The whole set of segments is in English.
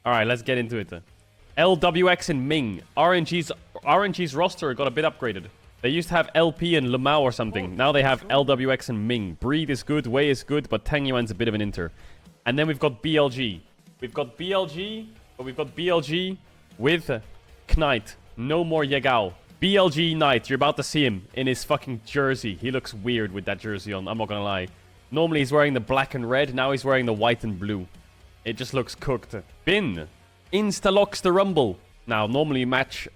Alright, let's get into it. LWX and Ming. RNG's roster got a bit upgraded. They used to have LP and Lamau or something. Now they have LWX and Ming. Breed is good, Wei is good, but Tang Yuan's a bit of an inter. And then we've got BLG. We've got BLG, but we've got BLG with Knight. No more Yagao. BLG Knight, you're about to see him in his fucking jersey. He looks weird with that jersey on, I'm not gonna lie. Normally he's wearing the black and red, now he's wearing the white and blue. It just looks cooked. Bin insta-locks the Rumble. Now, normally you match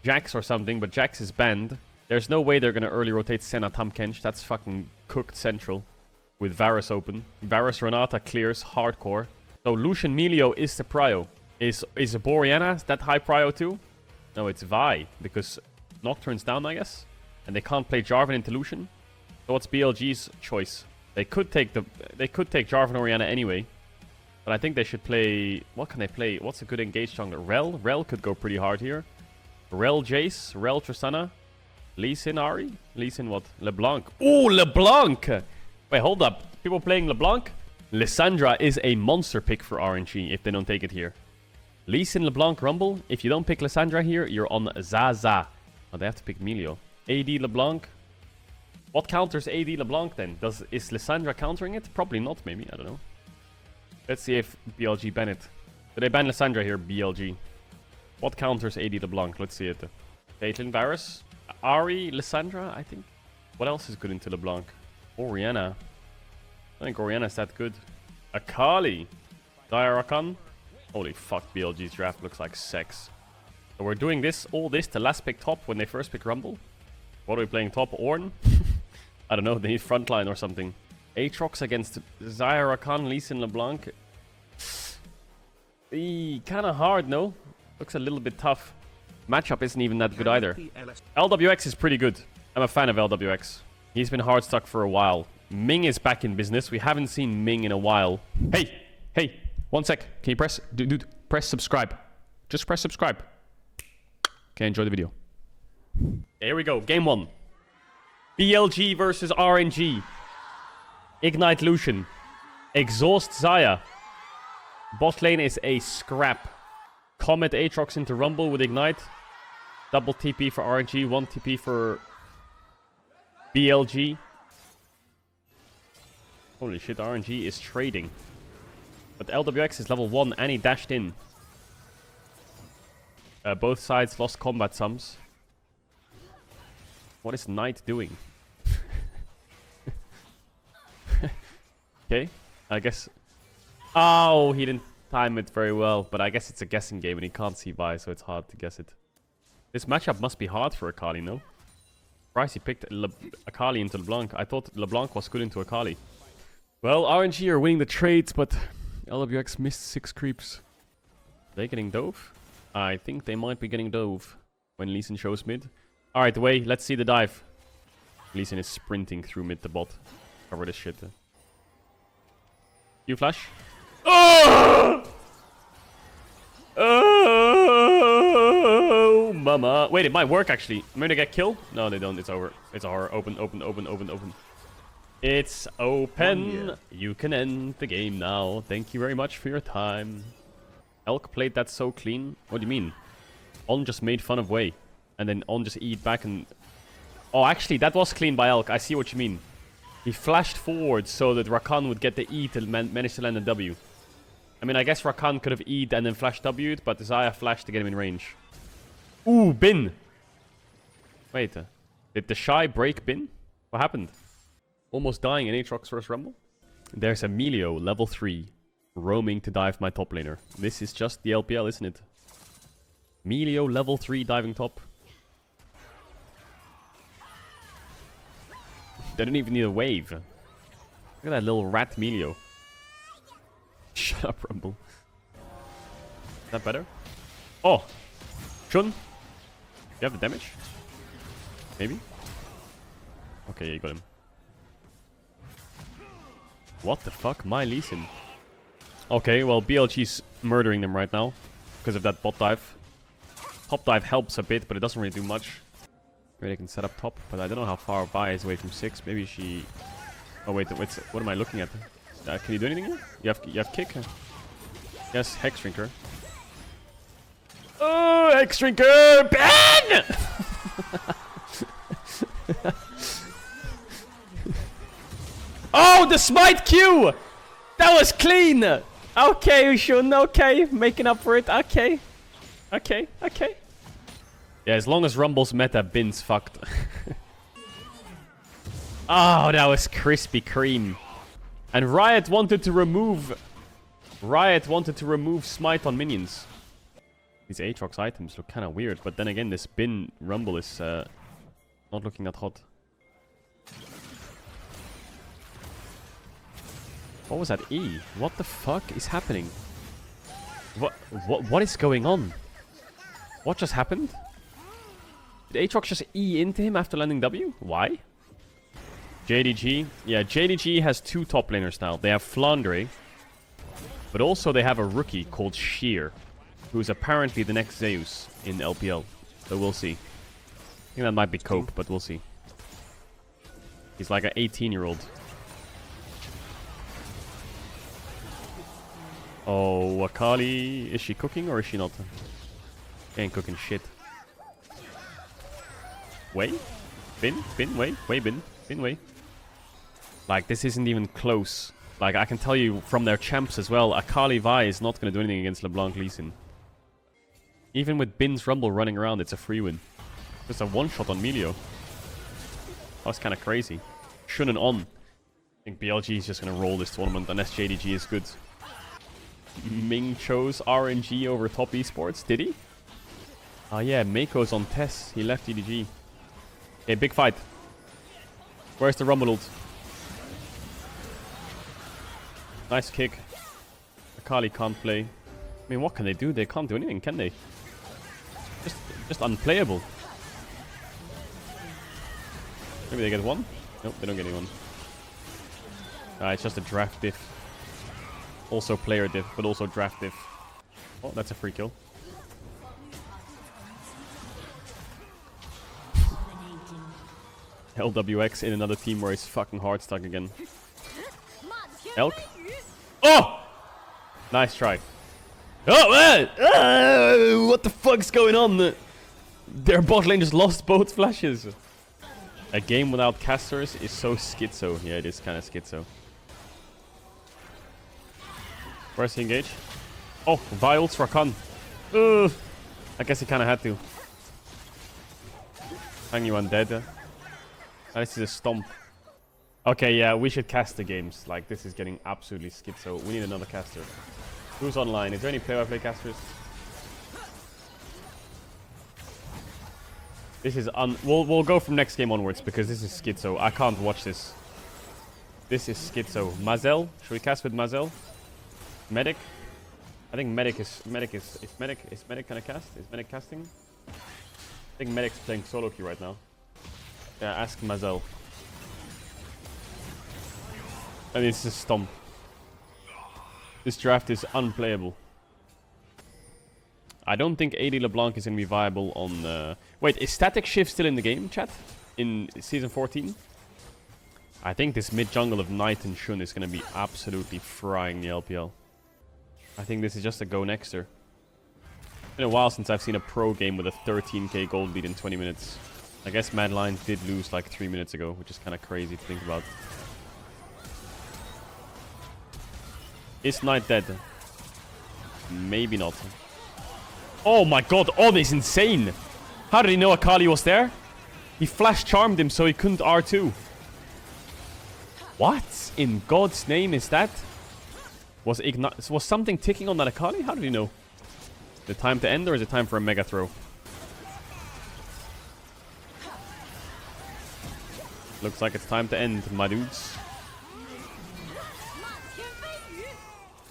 Jax or something, but Jax is banned. There's no way they're gonna early rotate Senna Tamkench. That's fucking cooked central. With Varus open. Varus Renata clears hardcore. So Lucian Melio is the prio. Is Boriana that high prio too? No, it's Vi, because Nocturne's down, I guess. And they can't play Jarvan into Lucian. So what's BLG's choice? They could take Jarvan Orianna anyway. But I think they should play... What can they play? What's a good engaged jungler? Rel? Rel could go pretty hard here. Rel Jace. Rel Tristana. Lee Sin Ari? Lee Sin what? LeBlanc. Ooh, LeBlanc! Wait, hold up. People playing LeBlanc? Lissandra is a monster pick for RNG if they don't take it here. Lee Sin LeBlanc Rumble. If you don't pick Lissandra here, you're on Zaza. Oh, they have to pick Melio. AD LeBlanc. What counters AD LeBlanc then? Is Lissandra countering it? Probably not, maybe. I don't know. Let's see if BLG ban it. Did they ban Lissandra here, BLG? What counters AD LeBlanc? Let's see it. Caitlyn, Varus, Ari, Lissandra, I think. What else is good into LeBlanc? Orianna. I think Orianna's that good. Akali. Rakan. Holy fuck, BLG's draft looks like sex. So we're doing all this to last pick top when they first pick Rumble. What are we playing top? Ornn? I don't know, they need frontline or something. Aatrox against Zyra Khan, Lee Sin LeBlanc. Kind of hard, no? Looks a little bit tough. Matchup isn't even that good either. LWX is pretty good. I'm a fan of LWX. He's been hard stuck for a while. Ming is back in business. We haven't seen Ming in a while. Hey, 1 sec. Can you press, dude, press subscribe. Just press subscribe. Okay, enjoy the video. Here we go, game 1. BLG versus RNG. Ignite Lucian. Exhaust Xayah. Bot lane is a scrap. Comet Aatrox into Rumble with Ignite. Double TP for RNG. 1 TP for BLG. Holy shit, RNG is trading. But LWX is level 1 and he dashed in. Both sides lost combat sums. What is Knight doing? Okay, I guess... Oh, he didn't time it very well. But I guess it's a guessing game and he can't see by, so it's hard to guess it. This matchup must be hard for Akali, no? Surprised he picked Akali into LeBlanc. I thought LeBlanc was good into Akali. Well, RNG are winning the trades, but LWX missed 6 creeps. Are they getting Dove? I think they might be getting Dove when Lee Sin shows mid. Alright, Wei, let's see the dive. Lee Sin is sprinting through mid to bot. Cover this shit. You flash. Oh! Oh, mama. Wait, it might work actually. I'm gonna get killed. No, they don't. It's over. It's over. Open. It's open. You can end the game now. Thank you very much for your time. Elk played that so clean. What do you mean? On just made fun of Wei. And then On just eat back and... Oh, actually, that was clean by Elk. I see what you mean. He flashed forward so that Rakan would get the E to manage to land a W. I mean, I guess Rakan could have E'd and then flash W'd, but Xayah flashed to get him in range. Ooh, Bin! Wait, did the Shy break Bin? What happened? Almost dying in Aatrox first Rumble? There's a Melio, level 3, roaming to dive my top laner. This is just the LPL, isn't it? Melio, level 3, diving top. They don't even need a wave. Look at that little rat Melio. Shut up, Rumble. Is that better? Oh! Shun? Do you have the damage? Maybe? Okay, you got him. What the fuck? My Lee Sin. Okay, well, BLG's murdering them right now. Because of that bot dive. Top dive helps a bit, but it doesn't really do much. Maybe they can set up top, but I don't know how far Bai is away from 6. Maybe she... Oh wait, what am I looking at? Can you do anything here? You have kick? Yes, Hex Shrinker. Oh, X-Drinker! Ben! Oh, the smite Q! That was clean! Okay, Ushun, okay. Making up for it, okay. Okay. Yeah, as long as Rumble's meta, Bin's fucked. Oh, that was Krispy Kreme. And Riot wanted to remove smite on minions. These Aatrox items look kind of weird, but then again, this Bin Rumble is not looking that hot. What was that E? What the fuck is happening? What is going on? What just happened? Did Aatrox just E into him after landing W? Why? JDG. Yeah, JDG has 2 top laners now. They have Flandre, but also they have a rookie called Sheer, who is apparently the next Zeus in LPL. So we'll see. I think that might be Cope, but we'll see. He's like an 18-year-old. Oh, Akali. Is she cooking or is she not? She ain't cooking shit. Wait. Bin, wait, bin, wait. Like, this isn't even close. Like, I can tell you from their champs as well, Akali Vi is not going to do anything against LeBlanc Lee Sin. Even with Bin's Rumble running around, it's a free win. Just a one-shot on Melio. That's kind of crazy. Shunin on. I think BLG is just going to roll this tournament unless JDG is good. Ming chose RNG over top esports, did he? Oh yeah, Mako's on Tess. He left EDG. Okay, big fight. Where's the Rumble ult? Nice kick. Akali can't play. I mean, what can they do? They can't do anything, can they? Just unplayable. Maybe they get one? Nope, they don't get anyone. It's just a draft diff. Also player diff, but also draft diff. Oh, that's a free kill. LWX in another team where he's fucking hard stuck again. Elk? Oh! Nice try. Oh man! What the fuck's going on? Their bot lane just lost both flashes. A game without casters is so schizo. Yeah, it is kind of schizo. Where's he engage? Oh, Vials for Khan. I guess he kind of had to. Hang you undead. This is a stomp. Okay, yeah, we should cast the games. Like, this is getting absolutely schizo. We need another caster. Who's online? Is there any play-by-play casters? This is we'll go from next game onwards because this is schizo. I can't watch this. This is schizo. Mazel? Should we cast with Mazel? Medic? I think Medic is Medic gonna cast? Is Medic casting? I think Medic's playing solo queue right now. Yeah, ask Mazel. And it's a stomp. This draft is unplayable. I don't think AD LeBlanc is gonna be viable on wait, is Static Shift still in the game, chat? In season 14? I think this mid jungle of Knight and Shun is gonna be absolutely frying the LPL. I think this is just a go nexter. It's been a while since I've seen a pro game with a 13k gold lead in 20 minutes. I guess Mad Lions did lose like 3 minutes ago, which is kind of crazy to think about. Is Knight dead? Maybe not. Oh my god, On is insane! How did he know Akali was there? He flash charmed him so he couldn't R2. What in God's name is that? Was something ticking on that Akali? How did he know? Is it time to end or is it time for a mega throw? Looks like it's time to end, my dudes.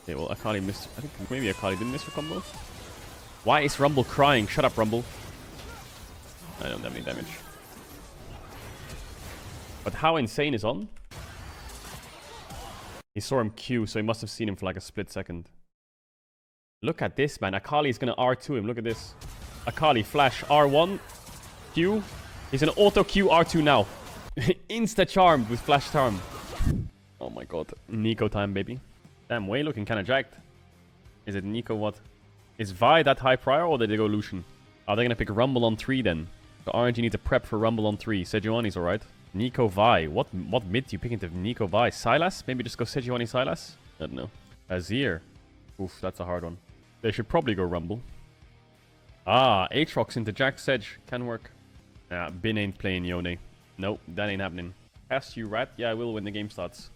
Okay, well, Akali missed. I think maybe Akali didn't miss her combo. Why is Rumble crying? Shut up, Rumble. I don't have any damage. But how insane is On? He saw him Q, so he must have seen him for like a split second. Look at this, man. Akali is gonna R2 him. Look at this. Akali, flash, R1, Q. He's gonna auto Q R2 now. Insta charmed with flash charm. Oh my god. Nico time, baby. Damn, Wei looking kind of jacked. Is it Nico what? Is Vi that high prior, or did they go Lucian? Are they going to pick Rumble on 3 then? So RNG needs to prep for Rumble on 3. Sejuani's alright. Nico Vi. What mid do you pick into Nico Vi? Sylas? Maybe just go Sejuani Sylas? I don't know. Azir. Oof, that's a hard one. They should probably go Rumble. Ah, Aatrox into Jack Sedge. Can work. Nah, Bin ain't playing Yone. Nope, that ain't happening. Cast you, Rat. Yeah, I will when the game starts.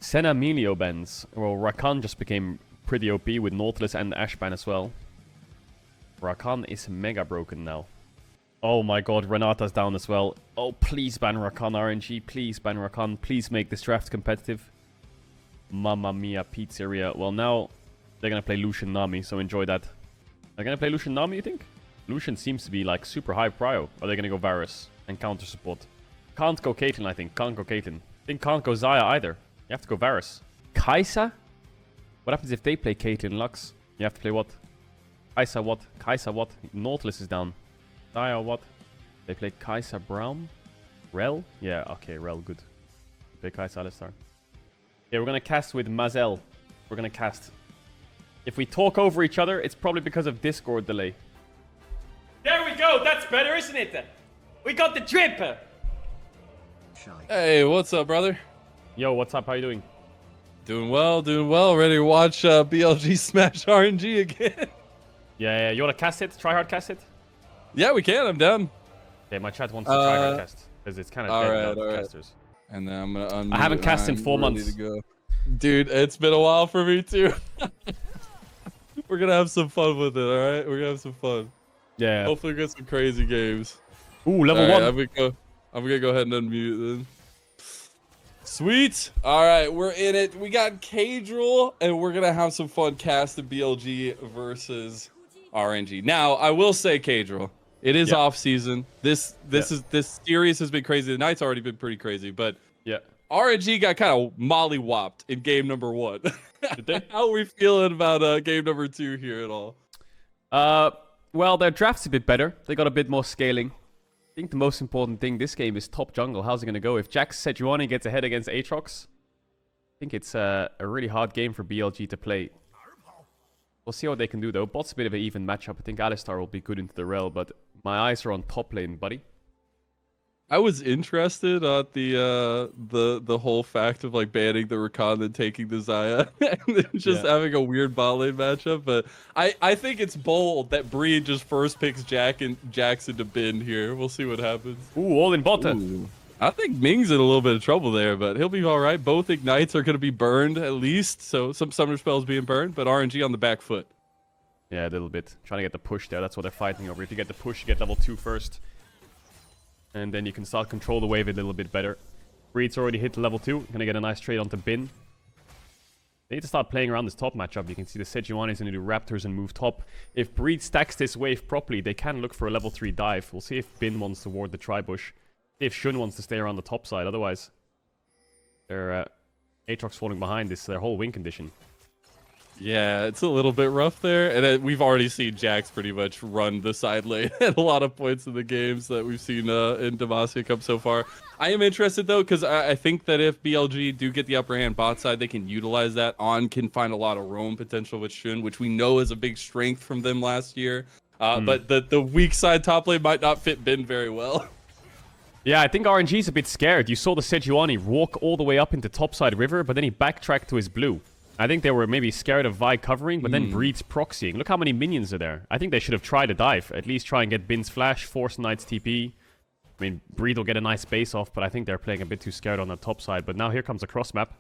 Senna Melio bans. Well, Rakan just became pretty OP with Nautilus and Ashban as well. Rakan is mega broken now. Oh my god, Renata's down as well. Oh, please ban Rakan, RNG. Please ban Rakan. Please make this draft competitive. Mamma mia, pizzeria. Well, now they're going to play Lucian Nami, so enjoy that. They're going to play Lucian Nami, you think? Lucian seems to be like super high prio. Or are they going to go Varus and counter support? Can't go Caitlyn, I think. Can't go Caitlyn. I think can't go Xayah either. You have to go Varus. Kaisa? What happens if they play Caitlyn Lux? You have to play what? Kaisa what? Kaisa what? Nautilus is down. Xayah what? They play Kaisa Brown? Rel? Yeah, okay, Rel, good. Play Kaisa Alistar. Yeah, we're gonna cast with Mazel. We're gonna cast. If we talk over each other, it's probably because of Discord delay. There we go! That's better, isn't it? We got the drip! Hey, what's up, brother? Yo, what's up? How you doing? Doing well, doing well. Ready to watch BLG smash RNG again. Yeah, you wanna cast it? Try hard cast it? Yeah, we can. I'm down. Okay, my chat wants to try hard cast. Because it's kind of dead without casters. And then I'm gonna unmute. I haven't cast in 4 months. To go. Dude, it's been a while for me too. We're gonna have some fun with it, alright? We're gonna have some fun. Yeah. Hopefully we get some crazy games. Ooh, level 1. I'm gonna go ahead and unmute then. Sweet. Alright, we're in it. We got Caedrel, and we're gonna have some fun casting BLG versus RNG. Now, I will say Caedrel. It is off season. This series has been crazy. The night's already been pretty crazy, but yeah, RNG got kind of molly-whopped in game number 1. Did they? How are we feeling about game number 2 here at all? Well, their draft's a bit better. They got a bit more scaling. I think the most important thing this game is top jungle. How's it going to go? If Jack Sejuani gets ahead against Aatrox, I think it's a really hard game for BLG to play. We'll see what they can do, though. Bot's a bit of an even matchup. I think Alistar will be good into the rel, but my eyes are on top lane, buddy. I was interested at the whole fact of like banning the Rakan and taking the Xayah and then just having a weird bot lane matchup, but I think it's bold that Bree just first picks Jackson to bin here. We'll see what happens. Ooh, all in bot. I think Ming's in a little bit of trouble there, but he'll be all right. Both ignites are going to be burned at least, so some summoner spells being burned, but RNG on the back foot. Yeah, a little bit. Trying to get the push there. That's what they're fighting over. If you get the push, you get level 2 first. And then you can start control the wave a little bit better. Breed's already hit level 2. Gonna get a nice trade onto Bin. They need to start playing around this top matchup. You can see the Sejuani is going to do Raptors and move top. If Breed stacks this wave properly, they can look for a level 3 dive. We'll see if Bin wants to ward the tri-bush. If Shun wants to stay around the top side. Otherwise, their Aatrox falling behind is their whole win condition. Yeah, it's a little bit rough there. And we've already seen Jax pretty much run the side lane at a lot of points in the games that we've seen in Demacia come so far. I am interested, though, because I think that if BLG do get the upper hand bot side, they can utilize that. On can find a lot of roam potential with Shun, which we know is a big strength from them last year. But the weak side top lane might not fit Bin very well. Yeah, I think RNG's a bit scared. You saw the Sejuani walk all the way up into topside river, but then he backtracked to his blue. I think they were maybe scared of Vi covering, but then Breed's proxying. Look how many minions are there. I think they should have tried a dive. At least try and get Bin's flash, force Knight's TP. I mean, Breed will get a nice base off, but I think they're playing a bit too scared on the top side. But now here comes a cross map.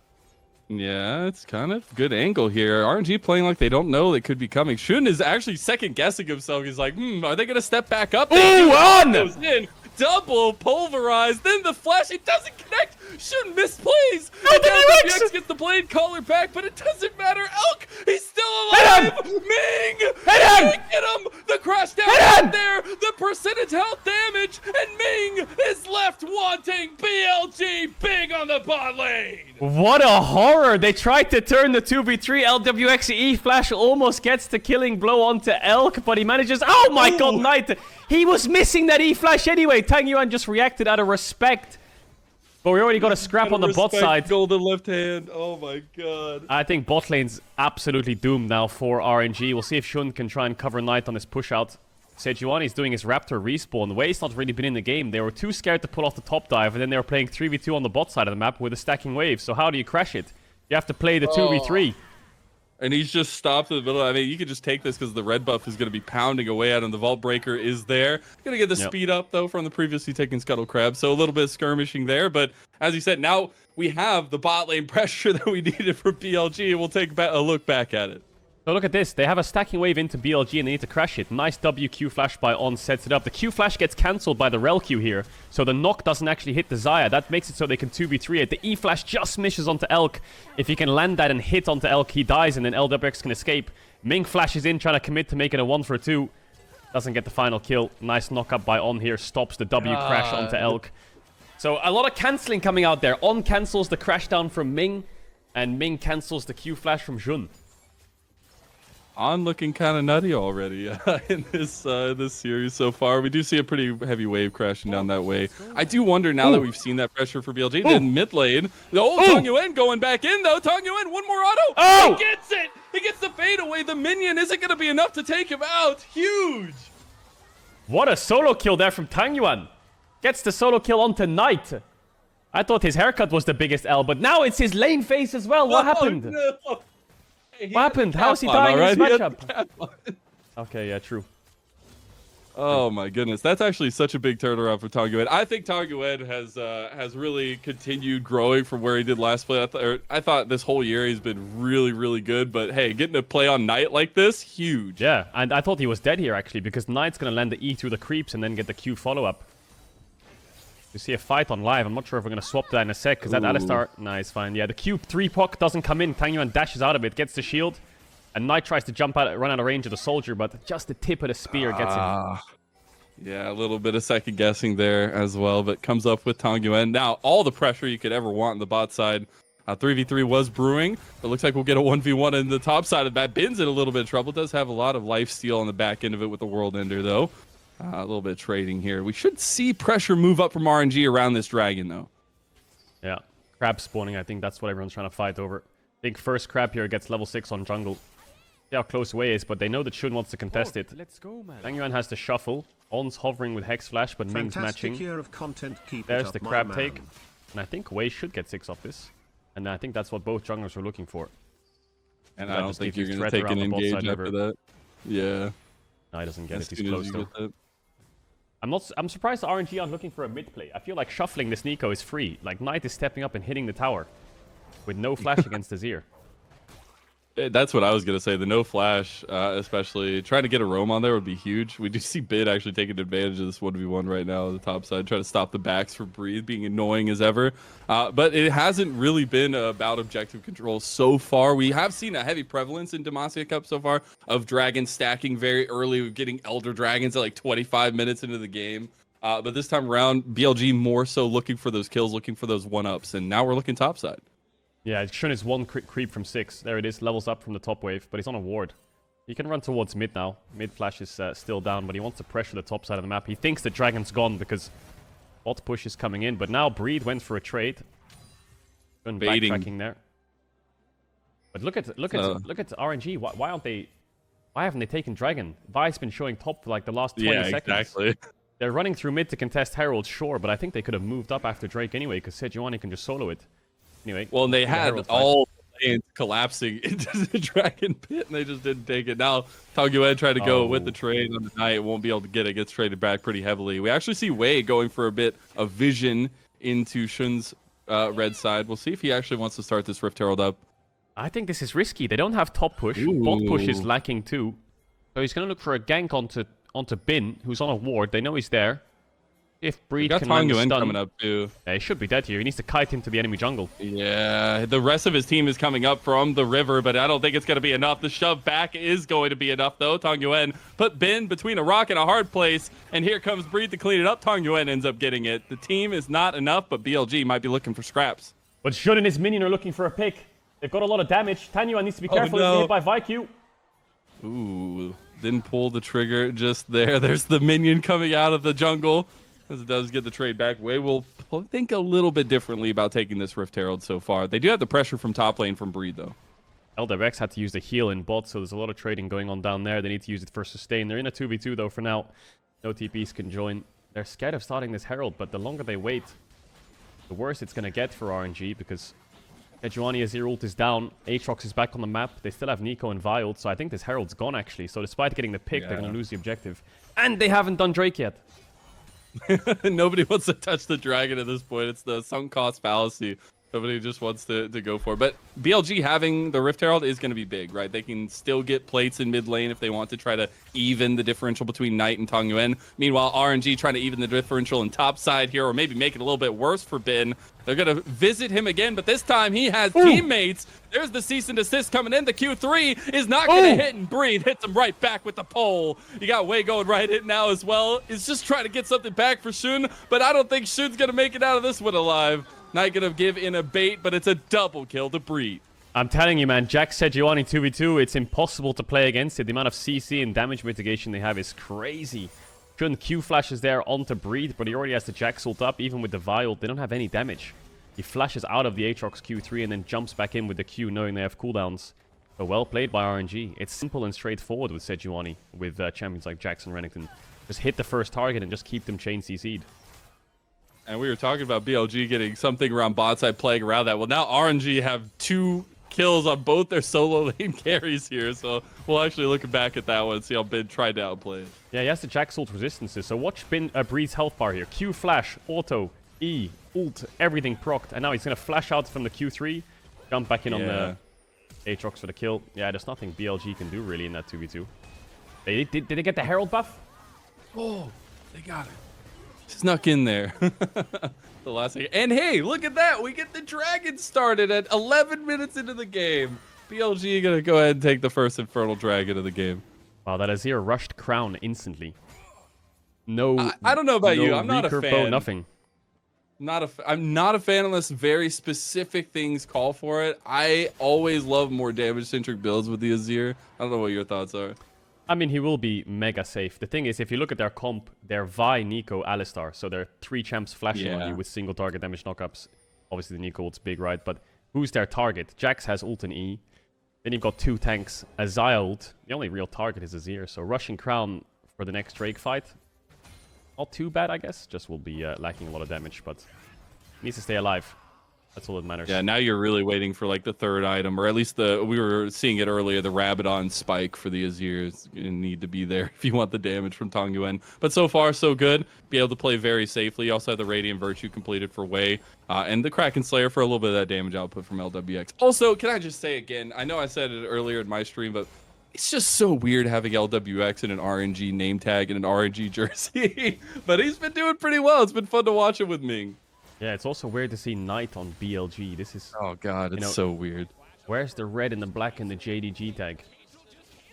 Yeah, it's kind of good angle here. RNG playing like they don't know they could be coming. Shun is actually second guessing himself. He's like, are they going to step back up? Ooh, on! Goes in. Double pulverized, then the flash, it doesn't connect. Shouldn't misplays. LWX gets the blade collar back, but it doesn't matter. Elk, he's still alive. Ming, get him. The crash down right there. The percentage health damage, and Ming is left wanting. BLG big on the bot lane. What a horror. They tried to turn the 2v3. LWX E-Flash almost gets the killing blow onto Elk, but he manages. Oh my god, Knight. He was missing that E-Flash anyway. Tang Yuan just reacted out of respect. But we already got a scrap on the bot side. Golden left hand. Oh my god. I think bot lane's absolutely doomed now for RNG. We'll see if Shun can try and cover Knight on his push out. Sejuani's doing his Raptor respawn. Way's not really been in the game. They were too scared to pull off the top dive, and then they were playing 3v2 on the bot side of the map with a stacking wave. So how do you crash it? You have to play the 2v3. And he's just stopped in the middle. I mean, you could just take this because the red buff is going to be pounding away at him. The Vault Breaker is there. Going to get the speed up, though, from the previously taken Scuttle Crab. So a little bit of skirmishing there. But as you said, now we have the bot lane pressure that we needed for BLG. And we'll take a look back at it. So look at this. They have a stacking wave into BLG and they need to crash it. Nice WQ flash by On sets it up. The Q flash gets cancelled by the rel Q here. So the knock doesn't actually hit the Xayah. That makes it so they can 2v3 it. The E flash just misses onto Elk. If he can land that and hit onto Elk, he dies and then LWX can escape. Ming flashes in, trying to commit to make it a 1-for-2. Doesn't get the final kill. Nice knock up by On here. Stops the W crash onto Elk. So a lot of cancelling coming out there. On cancels the crash down from Ming. And Ming cancels the Q flash from Jun. On looking kind of nutty already in this series so far. We do see a pretty heavy wave crashing down that way. I do wonder now that we've seen that pressure for BLG. Then mid lane. Tong Yuen going back in though. Tong Yuen, one more auto. He gets it. He gets the fade away. The minion isn't going to be enough to take him out. Huge. What a solo kill there from Tang Yuan. Gets the solo kill onto Knight. I thought his haircut was the biggest L, but now it's his lane face as well. What happened? No. What happened? How's he dying in this matchup? Okay, yeah, true. Oh my goodness, that's actually such a big turnaround for Tong Yuen. I think Tong Yuen has really continued growing from where he did last play. I thought this whole year he's been really, really good. But hey, getting to play on Knight like this, huge. Yeah, and I thought he was dead here actually because Knight's gonna land the E through the creeps and then get the Q follow up. You see a fight on live. I'm not sure if we're going to swap that in a sec, because that Alistar... Nice, fine. Yeah, the Q3 proc doesn't come in. Tang Yuan dashes out of it, gets the shield. And Knight tries to jump out, run out of range of the soldier, but just the tip of the spear gets him. Yeah, a little bit of second guessing there as well, but comes up with Tong Yuen. Now, all the pressure you could ever want on the bot side. 3v3 was brewing. It looks like we'll get a 1v1 in the top side of that. Bin's in a little bit of trouble. Does have a lot of life steal on the back end of it with the World Ender, though. A little bit of trading here. We should see pressure move up from RNG around this dragon, though. Yeah. Crab spawning, I think that's what everyone's trying to fight over. Big first crab here gets level 6 on jungle. See how close Wei is, but they know that Shun wants to contest it. Let's go, man. Tang Yuan has to shuffle. On's hovering with Hex Flash, but Ming's matching. Year of content. Keep There's it up, the my crab man. take. And I think Wei should get 6 off this. And I think that's what both junglers were looking for. And I don't think you're going to take an engage after that. Yeah. No, he doesn't get it. He's close, though. I'm surprised RNG aren't looking for a mid play. I feel like shuffling this Nico is free. Like, Knight is stepping up and hitting the tower. With no flash against his ear. That's what I was going to say. The no flash, especially trying to get a roam on there would be huge. We do see Bid actually taking advantage of this 1v1 right now on the top side, trying to stop the backs for Breathe, being annoying as ever. But it hasn't really been about objective control so far. We have seen a heavy prevalence in Demacia Cup so far of dragons stacking very early, getting Elder Dragons at like 25 minutes into the game. But this time around, BLG more so looking for those kills, looking for those 1-ups, and now we're looking topside. Yeah, Shun is 1 creep from 6. There it is, levels up from the top wave, but he's on a ward. He can run towards mid now. Mid flash is still down, but he wants to pressure the top side of the map. He thinks the dragon's gone because bot push is coming in, but now Breed went for a trade. Shun backtracking there. But look at RNG. Why haven't they taken dragon? Vi's been showing top for like the last 20 seconds. Exactly. They're running through mid to contest Herald, sure, but I think they could have moved up after Drake anyway, because Sejuani can just solo it. Anyway, well, and they had all the lanes collapsing into the dragon pit, and they just didn't take it. Now, Tong Yuen tried to go with the trade on the Knight, won't be able to get it, gets traded back pretty heavily. We actually see Wei going for a bit of vision into Shun's red side. We'll see if he actually wants to start this Rift Herald up. I think this is risky. They don't have top push. Ooh. Bot push is lacking too. So he's going to look for a gank onto Bin, who's on a ward. They know he's there. If Breed can land a stun, coming up too. Yeah, he should be dead here. He needs to kite into the enemy jungle. Yeah, the rest of his team is coming up from the river, but I don't think it's going to be enough. The shove back is going to be enough, though. Tong Yuen put Bin between a rock and a hard place, and here comes Breed to clean it up. Tong Yuen ends up getting it. The team is not enough, but BLG might be looking for scraps. But Shun and his minion are looking for a pick. They've got a lot of damage. Tang Yuan needs to be careful. He's hit by VyQ. Ooh, didn't pull the trigger just there. There's the minion coming out of the jungle. As it does get the trade back, Wei will think a little bit differently about taking this Rift Herald so far. They do have the pressure from top lane from Breed, though. LWX had to use the heal in bot, so there's a lot of trading going on down there. They need to use it for sustain. They're in a 2v2, though, for now. No TPs can join. They're scared of starting this Herald, but the longer they wait, the worse it's going to get for RNG, because Sejuani Azir ult is down. Aatrox is back on the map. They still have Nico and Vild, so I think this Herald's gone, actually. So despite getting the pick, they're going to lose the objective. And they haven't done Drake yet. Nobody wants to touch the dragon at this point. It's the sunk cost fallacy. Nobody just wants to go for it. But BLG having the Rift Herald is going to be big, right? They can still get plates in mid lane if they want to try to even the differential between Knight and Tong Yuan. Meanwhile, RNG trying to even the differential in top side here, or maybe make it a little bit worse for Ben. They're going to visit him again, but this time he has teammates. There's the cease and desist coming in. The Q3 is not going to hit, and Breed hits him right back with the pole. You got Wei going right in now as well. He's just trying to get something back for Shun, but I don't think Shun's going to make it out of this one alive. Not going to give in a bait, but it's a double kill to Breed. I'm telling you, man, Jack Sejuani 2v2, it's impossible to play against it. The amount of CC and damage mitigation they have is crazy. Shun Q flashes there onto Breed, but he already has the Jax ult up. Even with the Vial, they don't have any damage. He flashes out of the Aatrox Q3 and then jumps back in with the Q, knowing they have cooldowns. So well played by RNG. It's simple and straightforward with Sejuani, with champions like Jax and Renekton. Just hit the first target and just keep them chain CC'd. And we were talking about BLG getting something around bot side, playing around that. Well, now RNG have 2 kills on both their solo lane carries here. So we'll actually look back at that one and see how Ben tried to outplay it. Yeah, he has the Jax ult resistances. So watch Breed's health bar here. Q flash, auto, E, ult, everything procced. And now he's going to flash out from the Q3, jump back in on the Aatrox for the kill. Yeah, there's nothing BLG can do really in that 2v2. Did they get the Herald buff? Oh, they got it. Snuck in there. The last thing. And hey, look at that. We get the dragon started at 11 minutes into the game. BLG going to go ahead and take the first Infernal Dragon of the game. Wow, that Azir rushed Crown instantly. No. I don't know about you. I'm not a fan. Nothing. I'm not a fan unless very specific things call for it. I always love more damage-centric builds with the Azir. I don't know what your thoughts are. I mean, he will be mega safe. The thing is, if you look at their comp, they're Vi, Nico, Alistar. So they're 3 champs flashing on you with single target damage knockups. Obviously, the Nico ult's big, right? But who's their target? Jax has ult and E. Then you've got 2 tanks. Azaya ult. The only real target is Azir. So rushing Crown for the next Drake fight. Not too bad, I guess. Just will be lacking a lot of damage, but needs to stay alive. That's all that matters. Yeah, now you're really waiting for like the third item, or at least we were seeing it earlier, the Rabadon spike for the Azir is going to need to be there if you want the damage from Tong Yuan. But so far, so good. Be able to play very safely. You also have the Radiant Virtue completed for Wei, and the Kraken Slayer for a little bit of that damage output from LWX. Also, can I just say again, I know I said it earlier in my stream, but it's just so weird having LWX in an RNG name tag and an RNG jersey. But he's been doing pretty well. It's been fun to watch him with Ming. Yeah, it's also weird to see Knight on BLG. This is... Oh, God, it's so weird. Where's the red and the black and the JDG tag?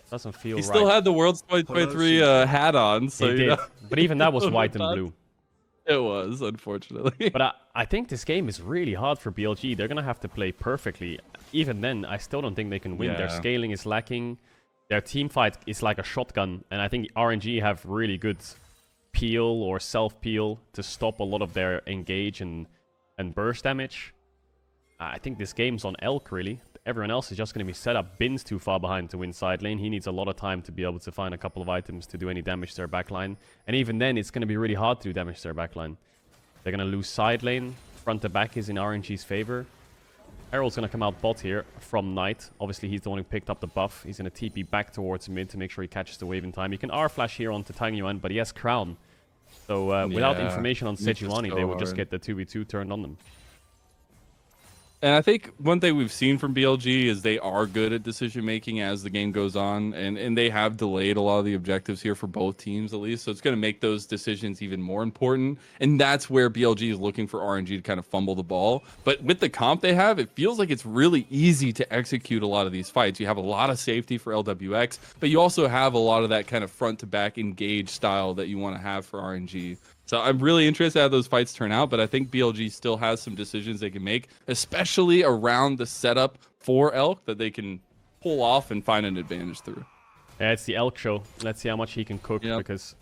Doesn't feel right. He still had the World's 2023 hat on. So he did. But even that was white and blue. It was, unfortunately. But I think this game is really hard for BLG. They're going to have to play perfectly. Even then, I still don't think they can win. Yeah. Their scaling is lacking. Their team fight is like a shotgun. And I think RNG have really good peel or self-peel to stop a lot of their engage and burst damage. I think this game's on Elk, really. Everyone else is just going to be set up. Bin's too far behind to win side lane. He needs a lot of time to be able to find a couple of items to do any damage to their backline. And even then, it's going to be really hard to do damage to their backline. They're going to lose side lane. Front to back is in RNG's favor. Herald's going to come out bot here from Knight. Obviously, he's the one who picked up the buff. He's going to TP back towards mid to make sure he catches the wave in time. He can R-flash here onto Tang Yuan, but he has Crown. So without information on Sejuani, they would just get the 2v2 turned on them. And I think one thing we've seen from BLG is they are good at decision making as the game goes on, and they have delayed a lot of the objectives here for both teams at least. So it's going to make those decisions even more important, and that's where BLG is looking for RNG to kind of fumble the ball. But with the comp they have, it feels like it's really easy to execute a lot of these fights. You have a lot of safety for LWX, but you also have a lot of that kind of front to back engage style that you want to have for RNG. So I'm really interested how those fights turn out, but I think BLG still has some decisions they can make, especially around the setup for Elk that they can pull off and find an advantage through. Yeah, it's the Elk show. Let's see how much he can cook, because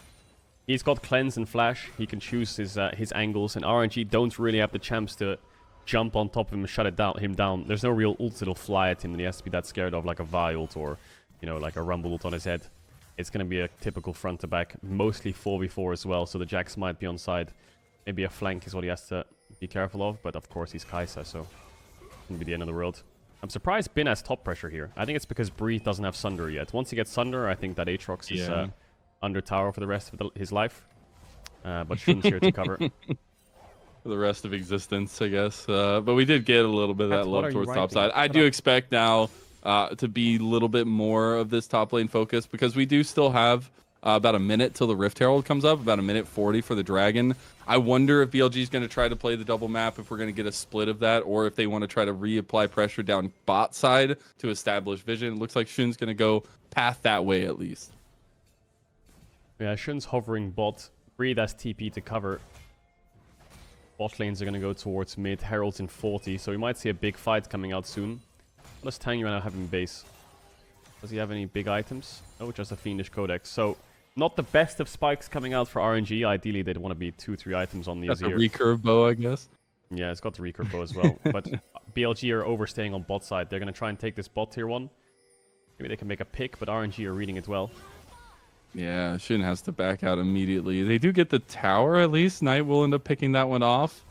He's got cleanse and flash. He can choose his angles, and RNG don't really have the chance to jump on top of him and shut him down. There's no real ult that'll fly at him, and he has to be that scared of, like a Vi ult or, you know, like a Rumble ult on his head. It's going to be a typical front to back, mostly 4v4 as well, so the Jax might be on side. Maybe a flank is what he has to be careful of, but of course he's Kai'Sa, so it's going to be the end of the world. I'm surprised Bin has top pressure here. I think it's because Breathe doesn't have Sunder yet. Once he gets Sunder, I think that Aatrox is under tower for the rest of his life. But Shun's here to cover. For the rest of existence, I guess. But we did get a little bit of that love towards top side. I do expect now to be a little bit more of this top lane focus, because we do still have about a minute till the Rift Herald comes up, about a minute 40 for the Dragon. I wonder if BLG is going to try to play the double map, if we're going to get a split of that, or if they want to try to reapply pressure down bot side to establish vision. It looks like Shun's going to go path that way at least. Yeah, Shun's hovering bot. Breathe has TP to cover. Bot lanes are going to go towards mid. Herald's in 40, so we might see a big fight coming out soon. What does Tangy right now have in base? Does he have any big items? Oh, just a Fiendish Codex. So, not the best of spikes coming out for RNG. Ideally, they'd want to be 2-3 items on the Azir. That's a recurve bow, I guess. Yeah, it's got the recurve bow as well. But BLG are overstaying on bot side. They're going to try and take this bot tier 1. Maybe they can make a pick, but RNG are reading it well. Yeah, Shin has to back out immediately. They do get the tower at least. Knight will end up picking that one off.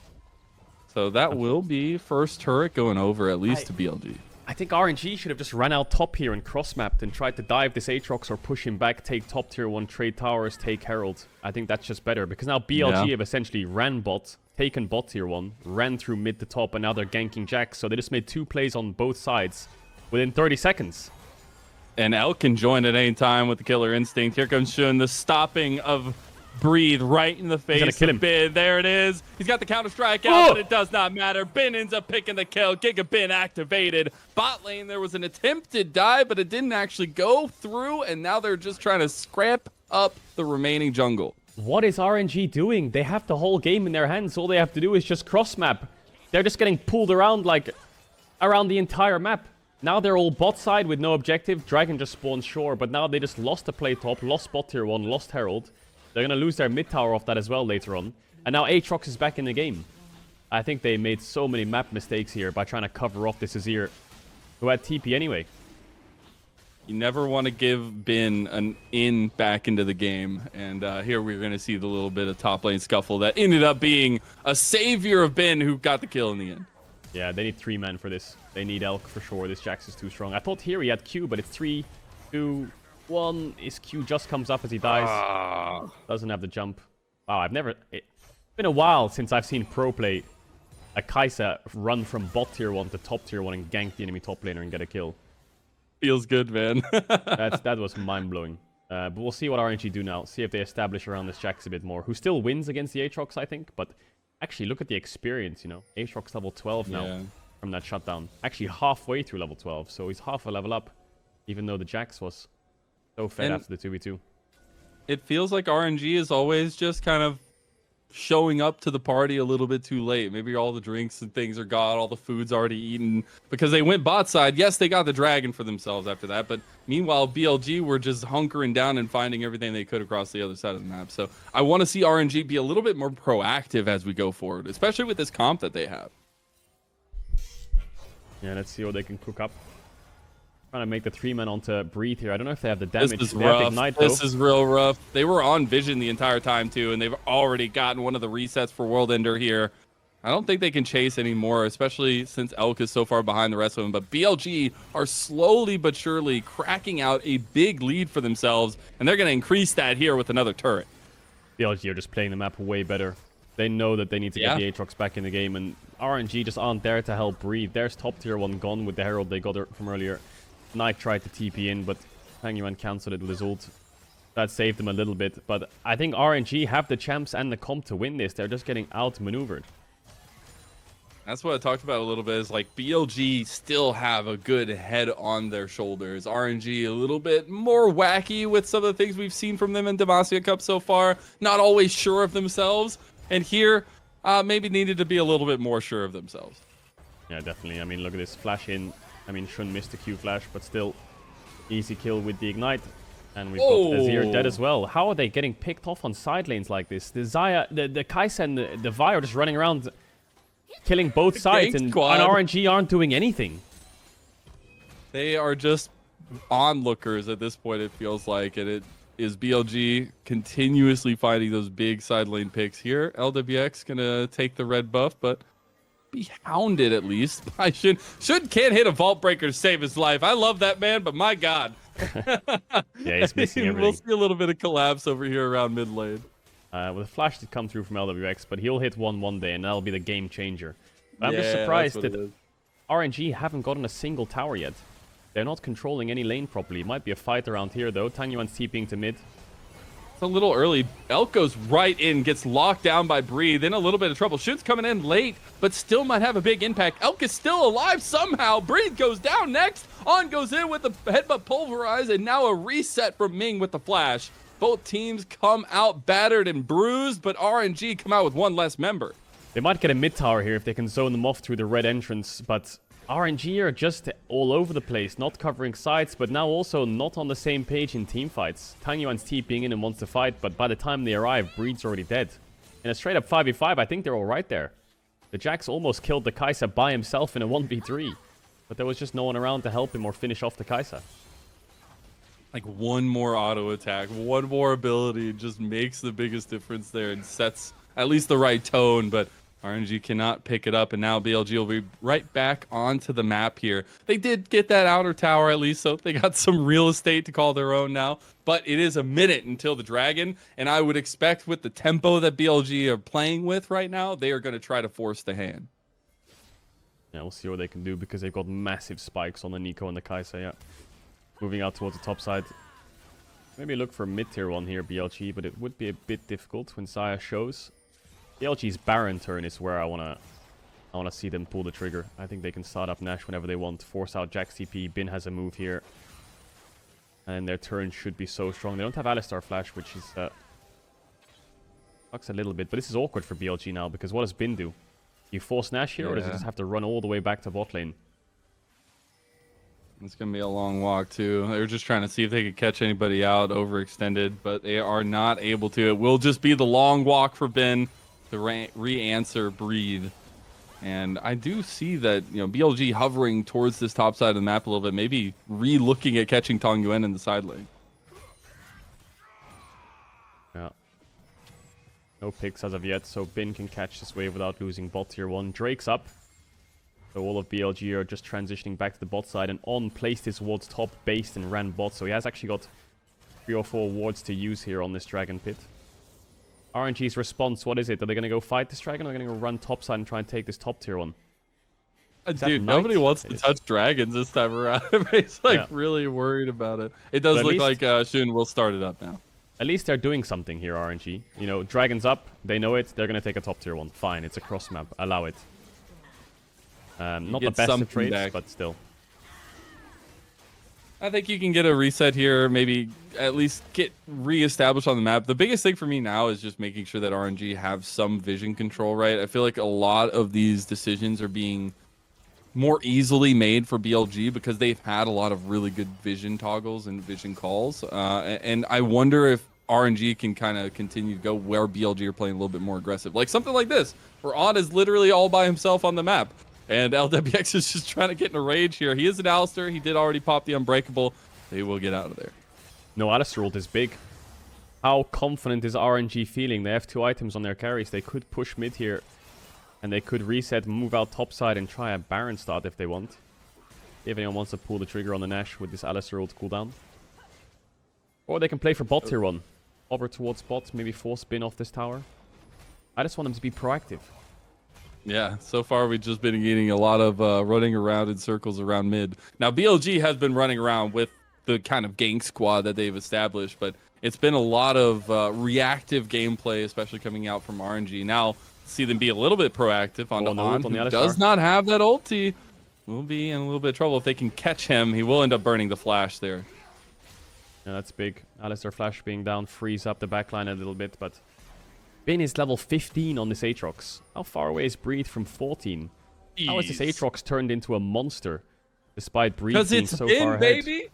So that will be first turret going over at least to BLG. I think RNG should have just run out top here and cross-mapped and tried to dive this Aatrox or push him back, take top tier 1, trade towers, take Herald. I think that's just better, because now BLG have essentially ran bot, taken bot tier 1, ran through mid to top, and now they're ganking Jax. So they just made 2 plays on both sides within 30 seconds. And Elk can join at any time with the killer instinct. Here comes Shun, the stopping of Breathe right in the face. He's gonna kill him. Bin. There it is. He's got the counter strike out, but it does not matter. Bin ends up picking the kill. Giga Bin activated. Bot lane, there was an attempted dive, but it didn't actually go through, and now they're just trying to scrap up the remaining jungle. What is RNG doing? They have the whole game in their hands. All they have to do is just cross-map. They're just getting pulled around, like, around the entire map. Now they're all bot side with no objective. Dragon just spawned shore, but now they just lost the play top, lost bot tier 1, lost Herald. They're going to lose their mid tower off that as well later on. And now Aatrox is back in the game. I think they made so many map mistakes here by trying to cover off this Azir, who had TP anyway. You never want to give Bin an in back into the game. And here we're going to see the little bit of top lane scuffle that ended up being a savior of Bin who got the kill in the end. Yeah, they need 3 men for this. They need Elk for sure. This Jax is too strong. I thought here he had Q, but it's 3, 2, 1. His Q just comes up as he dies. Doesn't have the jump. Wow, it's been a while since I've seen pro play a Kai'Sa run from bot tier 1 to top tier 1 and gank the enemy top laner and get a kill. Feels good, man. That was mind-blowing. But we'll see what RNG do now. See if they establish around this Jax a bit more. Who still wins against the Aatrox, I think. But actually, look at the experience, you know. Aatrox level 12 now from that shutdown. Actually, halfway through level 12. So he's half a level up. Even though the Jax was so fed after the 2v2. It feels like RNG is always just kind of showing up to the party a little bit too late. Maybe all the drinks and things are gone, all the food's already eaten, because they went bot side. Yes, they got the dragon for themselves after that, but meanwhile, BLG were just hunkering down and finding everything they could across the other side of the map. So I want to see RNG be a little bit more proactive as we go forward, especially with this comp that they have. Yeah, let's see what they can cook up. Trying to make the 3-man onto Breathe here. I don't know if they have the damage. This is rough. This is real rough. They were on vision the entire time too, and they've already gotten one of the resets for World Ender here. I don't think they can chase anymore, especially since Elk is so far behind the rest of them. But BLG are slowly but surely cracking out a big lead for themselves, and they're going to increase that here with another turret. BLG are just playing the map way better. They know that they need to get the Aatrox back in the game, and RNG just aren't there to help Breathe. There's top tier 1 gone with the Herald they got from earlier. Knight tried to TP in, but Hang Yuan cancelled it with his ult. That saved them a little bit, but I think RNG have the champs and the comp to win this. They're just getting outmaneuvered. That's what I talked about a little bit, is like BLG still have a good head on their shoulders. RNG a little bit more wacky with some of the things we've seen from them in Demacia Cup so far. Not always sure of themselves. And here, maybe needed to be a little bit more sure of themselves. Yeah, definitely. I mean, look at this flash in. I mean, Shun missed the Q flash, but still easy kill with the ignite. And we've got Azir dead as well. How are they getting picked off on side lanes like this? The Kai'Sa and the Vi are just running around killing both sides, and RNG aren't doing anything. They are just onlookers at this point, it feels like, and it is BLG continuously finding those big side lane picks here. LWX gonna take the red buff, but be hounded at least. I should can't hit a vault breaker to save his life. I love that man, but my god. Yeah, he's missing everything. We'll see a little bit of collapse over here around mid lane. With a flash to come through from LWX, but he'll hit one day, and that'll be the game changer. But I'm just surprised that RNG haven't gotten a single tower yet. They're not controlling any lane properly. It might be a fight around here, though. Tangyuan's TPing to mid. It's a little early. Elk goes right in, gets locked down by Breathe, in a little bit of trouble. Shoot's coming in late, but still might have a big impact. Elk is still alive somehow. Breathe goes down next. On goes in with the headbutt pulverize, and now a reset from Ming with the flash. Both teams come out battered and bruised, but RNG come out with one less member. They might get a mid tower here if they can zone them off through the red entrance, but RNG are just all over the place, not covering sides, but now also not on the same page in team fights. Tangyuan's TPing in and wants to fight, but by the time they arrive, Breed's already dead. In a straight up 5v5, I think they're all right there. The Jax almost killed the Kai'Sa by himself in a 1v3, but there was just no one around to help him or finish off the Kai'Sa. Like one more auto attack, one more ability just makes the biggest difference there and sets at least the right tone, but RNG cannot pick it up, and now BLG will be right back onto the map here. They did get that outer tower at least, so they got some real estate to call their own now. But it is a minute until the dragon, and I would expect with the tempo that BLG are playing with right now, they are going to try to force the hand. Yeah, we'll see what they can do, because they've got massive spikes on the Nico and the Kai'Sa, yeah. Moving out towards the top side. Maybe look for mid-tier one here, BLG, but it would be a bit difficult when Xayah shows. BLG's Baron turn is where I wanna see them pull the trigger. I think they can start up Nash whenever they want, force out Jax TP. Bin has a move here, and their turn should be so strong. They don't have Alistar Flash, which is sucks a little bit, but this is awkward for BLG now, because what does Bin do? You force Nash here, or does he just have to run all the way back to bot lane? It's going to be a long walk, too. They were just trying to see if they could catch anybody out overextended, but they are not able to. It will just be the long walk for Ben to re-answer Breathe. And I do see that, you know, BLG hovering towards this top side of the map a little bit, maybe re-looking at catching Tong Yuan in the side lane. Yeah. No picks as of yet, so Bin can catch this wave without losing bot tier 1. Drake's up. So all of BLG are just transitioning back to the bot side, and On placed his wards top, based, and ran bot. So he has actually got 3 or 4 wards to use here on this Dragon Pit. RNG's response, what is it? Are they going to go fight this dragon, or are they going to go run top side and try and take this top tier one? Dude, nobody wants to touch dragons this time around. Everybody's like really worried about it. It does look like Shun will start it up now. At least they're doing something here, RNG. You know, dragon's up, they know it, they're going to take a top tier one. Fine, it's a cross map, allow it. Not the best of trades, but still. I think you can get a reset here, maybe at least get re-established on the map. The biggest thing for me now is just making sure that RNG have some vision control, right? I feel like a lot of these decisions are being more easily made for BLG because they've had a lot of really good vision toggles and vision calls. And I wonder if RNG can kind of continue to go where BLG are playing a little bit more aggressive. Like something like this, where On is literally all by himself on the map. And LWX is just trying to get in a rage here. He is an Alistar. He did already pop the Unbreakable. They will get out of there. No, Alistar ult is big. How confident is RNG feeling? They have 2 items on their carries. They could push mid here. And they could reset, move out topside, and try a Baron start if they want. If anyone wants to pull the trigger on the Nash with this Alistar ult cooldown. Or they can play for bot tier 1. Over towards bot, maybe force Bin off this tower. I just want them to be proactive. Yeah, so far we've just been getting a lot of running around in circles around mid. Now, BLG has been running around with the kind of gank squad that they've established, but it's been a lot of reactive gameplay, especially coming out from RNG. Now, see them be a little bit proactive on On, who does not have that ulti. Will be in a little bit of trouble if they can catch him. He will end up burning the flash there. Yeah, that's big. Alistar flash being down frees up the backline a little bit, but Bin is level 15 on this Aatrox. How far away is Breed from 14? Jeez. How is this Aatrox turned into a monster, despite Breed being so far ahead? Baby.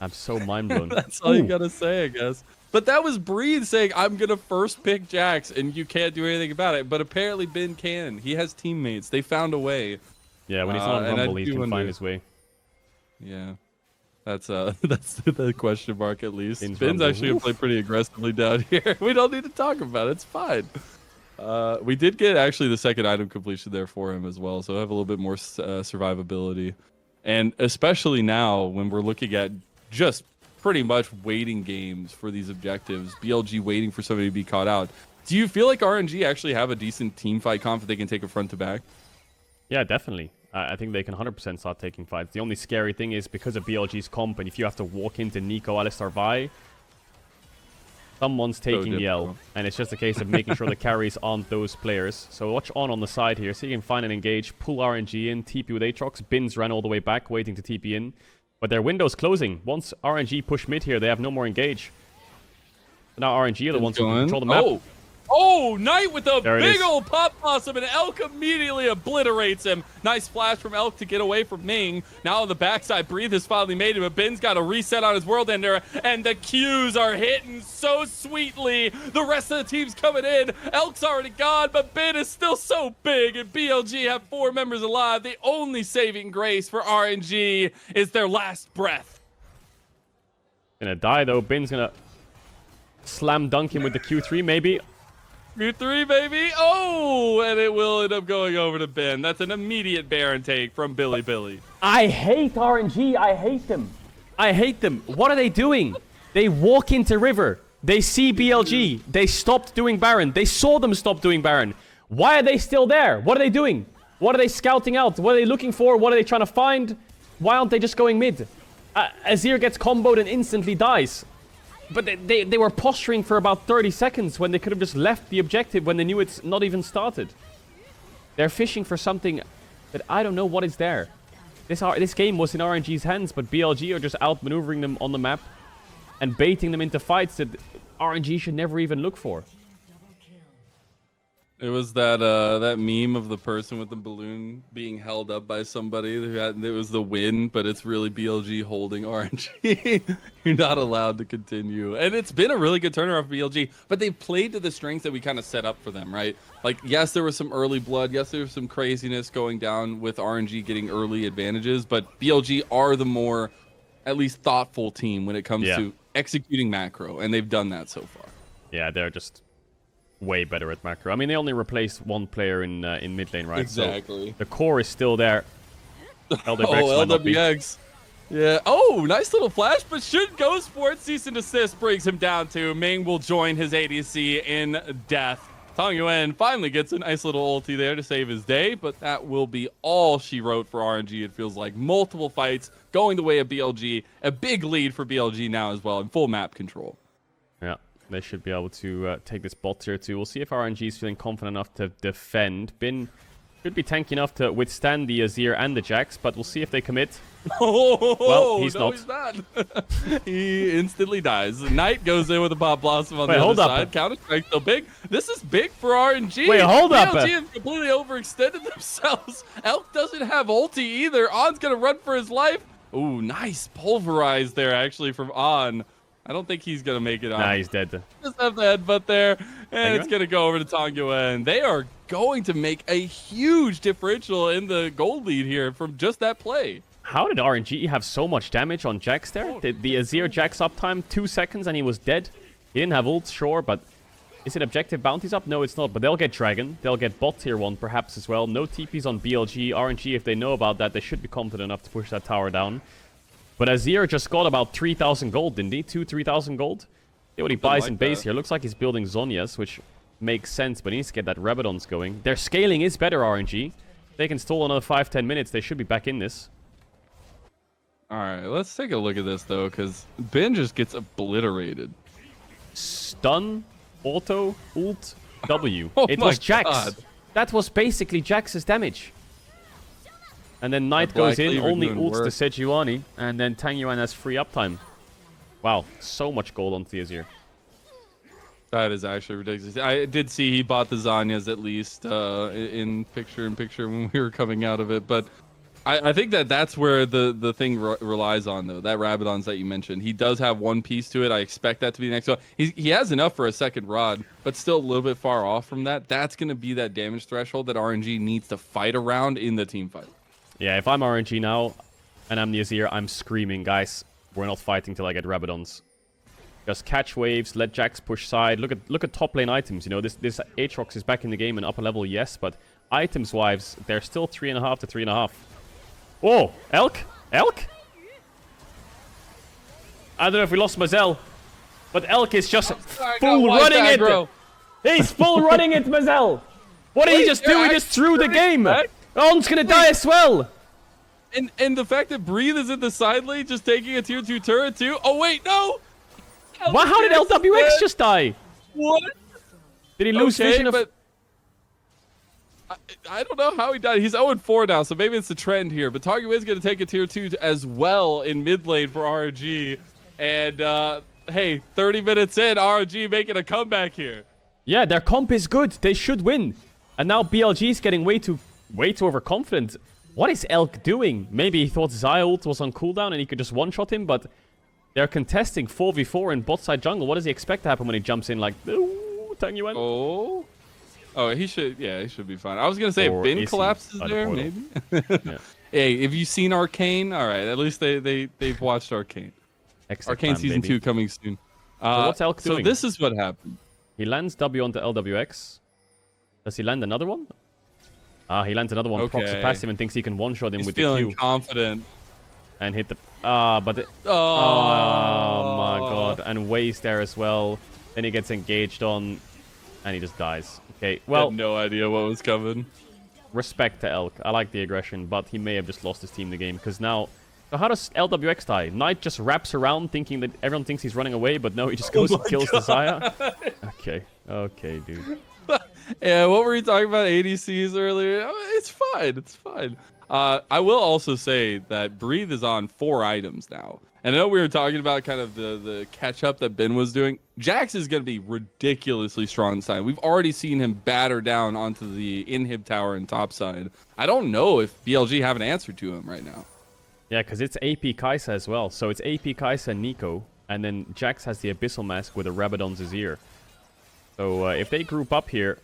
I'm so mind blown. That's all you gotta say, I guess. But that was Breathe saying, I'm gonna first pick Jax, and you can't do anything about it. But apparently Ben can. He has teammates. They found a way. Yeah, when he's not on Rumble, he can find his way. Yeah. That's the question mark at least. Ben's actually gonna play pretty aggressively down here. We don't need to talk about it. It's fine. We did get actually the second item completion there for him as well, so I have a little bit more survivability. And especially now when we're looking at just pretty much waiting games for these objectives, BLG waiting for somebody to be caught out. Do you feel like RNG actually have a decent team fight comp that they can take a front to back? Yeah, definitely. I think they can 100% start taking fights. The only scary thing is because of BLG's comp, and if you have to walk into Nico, Alistar, Vi, someone's taking the L. And it's just a case of making sure the carries aren't those players. So watch on the side here. So you can find and engage, pull RNG in, TP with Aatrox. Bins ran all the way back, waiting to TP in. But their window's closing. Once RNG push mid here, they have no more engage. So now RNG are the ones who control the map. Oh, Knight with a big old pop blossom, and Elk immediately obliterates him. Nice flash from Elk to get away from Ming. Now on the backside, Breathe has finally made him, but Ben's got a reset on his World Ender, and the Qs are hitting so sweetly. The rest of the team's coming in. Elk's already gone, but Ben is still so big, and BLG have 4 members alive. The only saving grace for RNG is their last breath. Gonna die, though. Ben's gonna slam dunk him with the Q3, maybe. Q3, baby. Oh, and it will end up going over to Ben. That's an immediate Baron take from Billy. I hate RNG. I hate them. I hate them. What are they doing? They walk into River. They see BLG. They stopped doing Baron. They saw them stop doing Baron. Why are they still there? What are they doing? What are they scouting out? What are they looking for? What are they trying to find? Why aren't they just going mid? Azir gets comboed and instantly dies. But they were posturing for about 30 seconds when they could have just left the objective when they knew it's not even started. They're fishing for something that I don't know what is there. This game was in RNG's hands, but BLG are just outmaneuvering them on the map and baiting them into fights that RNG should never even look for. It was that meme of the person with the balloon being held up by somebody. It was the win, but it's really BLG holding RNG. You're not allowed to continue. And it's been a really good turnaround for BLG, but they played to the strengths that we kind of set up for them, right? Like, yes, there was some early blood. Yes, there was some craziness going down with RNG getting early advantages, but BLG are the more, at least, thoughtful team when it comes to executing macro, and they've done that so far. Yeah, they're just way better at macro. I mean, they only replaced one player in mid lane, right? Exactly. So the core is still there. LWX. Yeah. Oh, nice little flash, but should go for it. Cease and desist brings him down to Ming will join his ADC in death. Tong Yuan finally gets a nice little ulti there to save his day, but that will be all she wrote for RNG. It feels like multiple fights going the way of BLG. A big lead for BLG now as well, in full map control. Yeah. They should be able to take this bot tier 2. We'll see if RNG is feeling confident enough to defend. Bin should be tanky enough to withstand the Azir and the Jax, but we'll see if they commit. Well, he's not. He's not. He instantly dies. Knight goes in with a pop blossom on the other side. Counter-strike still big. This is big for RNG. Wait, hold up. BLG have completely overextended themselves. Elk doesn't have ulti either. On's going to run for his life. Ooh, nice pulverized there, actually, from On. I don't think he's going to make it on. Nah, he's dead. Just have the headbutt there, and it's going to go over to Tong Yuan. They are going to make a huge differential in the gold lead here from just that play. How did RNG have so much damage on Jax there? The Azir Jax uptime, 2 seconds, and he was dead. He didn't have ult, sure, but is it objective bounties up? No, it's not, but they'll get Dragon. They'll get bot tier 1 perhaps as well. No TPs on BLG. RNG, if they know about that, they should be confident enough to push that tower down. But Azir just got about 3,000 gold, didn't he? 3,000 gold? See what he buys in base here. Looks like he's building Zhonya's, which makes sense, but he needs to get that Rabadon's going. Their scaling is better, RNG. They can stall another 5-10 minutes. They should be back in this. All right, let's take a look at this, though, because Ben just gets obliterated. Stun, auto, ult, W. Oh it was Jax. God. That was basically Jax's damage. And then Knight goes in, only ults to Sejuani, and then Tang Yuan has free uptime. Wow, so much gold onto the Azir. That is actually ridiculous. I did see he bought the Zhonya's at least in picture-in-picture when we were coming out of it, but I think that's where the thing relies on, though. That Rabadon's that you mentioned, he does have one piece to it. I expect that to be the next one. He has enough for a second rod, but still a little bit far off from that. That's going to be that damage threshold that RNG needs to fight around in the team fight. Yeah, if I'm RNG now and I'm the Azir, I'm screaming, guys, we're not fighting till I get Rabadons. Just catch waves, let Jax push side. Look at top lane items. You know, this Aatrox is back in the game and upper level, yes, but items-wise, they're still 3.5 to 3.5. Oh, Elk? Elk? I don't know if we lost Mazel, but Elk is just full running it. He's full running it, Mazel. What did he just do? He just threw the game. On's gonna die as well. And the fact that Breathe is in the side lane, just taking a tier 2 turret too. Oh wait, no. Wow, how did LWX just die? What? Did he lose vision of... I don't know how he died. He's 0-4 now, so maybe it's the trend here. But Targu is going to take a tier 2 as well in mid lane for RNG. And, hey, 30 minutes in, RNG making a comeback here. Yeah, their comp is good. They should win. And now BLG is getting way too overconfident. What is Elk doing? Maybe he thought Xayah ult was on cooldown and he could just one-shot him, but they're contesting 4v4 in bot side jungle. What does he expect to happen when he jumps in like, ooh, Tang Yuan? Oh, he should be fine. I was going to say if Bin collapses there, maybe. Yeah. Hey, have you seen Arcane? All right, at least they've watched Arcane. Arcane season 2 coming soon. So what's Elk doing? So this is what happened. He lands W onto LWX. Does he land another one? He lands another one. Procs a passive and thinks he can one-shot him with the Q. He's feeling confident. And hit the... oh my god. And Waze there as well. Then he gets engaged on. And he just dies. Okay, well... I had no idea what was coming. Respect to Elk. I like the aggression, but he may have just lost his team the game. Because now... So how does LWX die? Knight just wraps around thinking that everyone thinks he's running away, but no, he just goes and kills the Xayah. Okay, dude. Yeah, what were you talking about ADCs earlier? It's fine. It's fine. I will also say that Breathe is on 4 items now. And I know we were talking about kind of the catch-up that Ben was doing. Jax is going to be ridiculously strong this time. We've already seen him batter down onto the inhib tower and top side. I don't know if BLG have an answer to him right now. Yeah, because it's AP Kai'Sa as well. So it's AP Kai'Sa and Nico. And then Jax has the Abyssal Mask with a Rabadon's Azir. So if they group up here,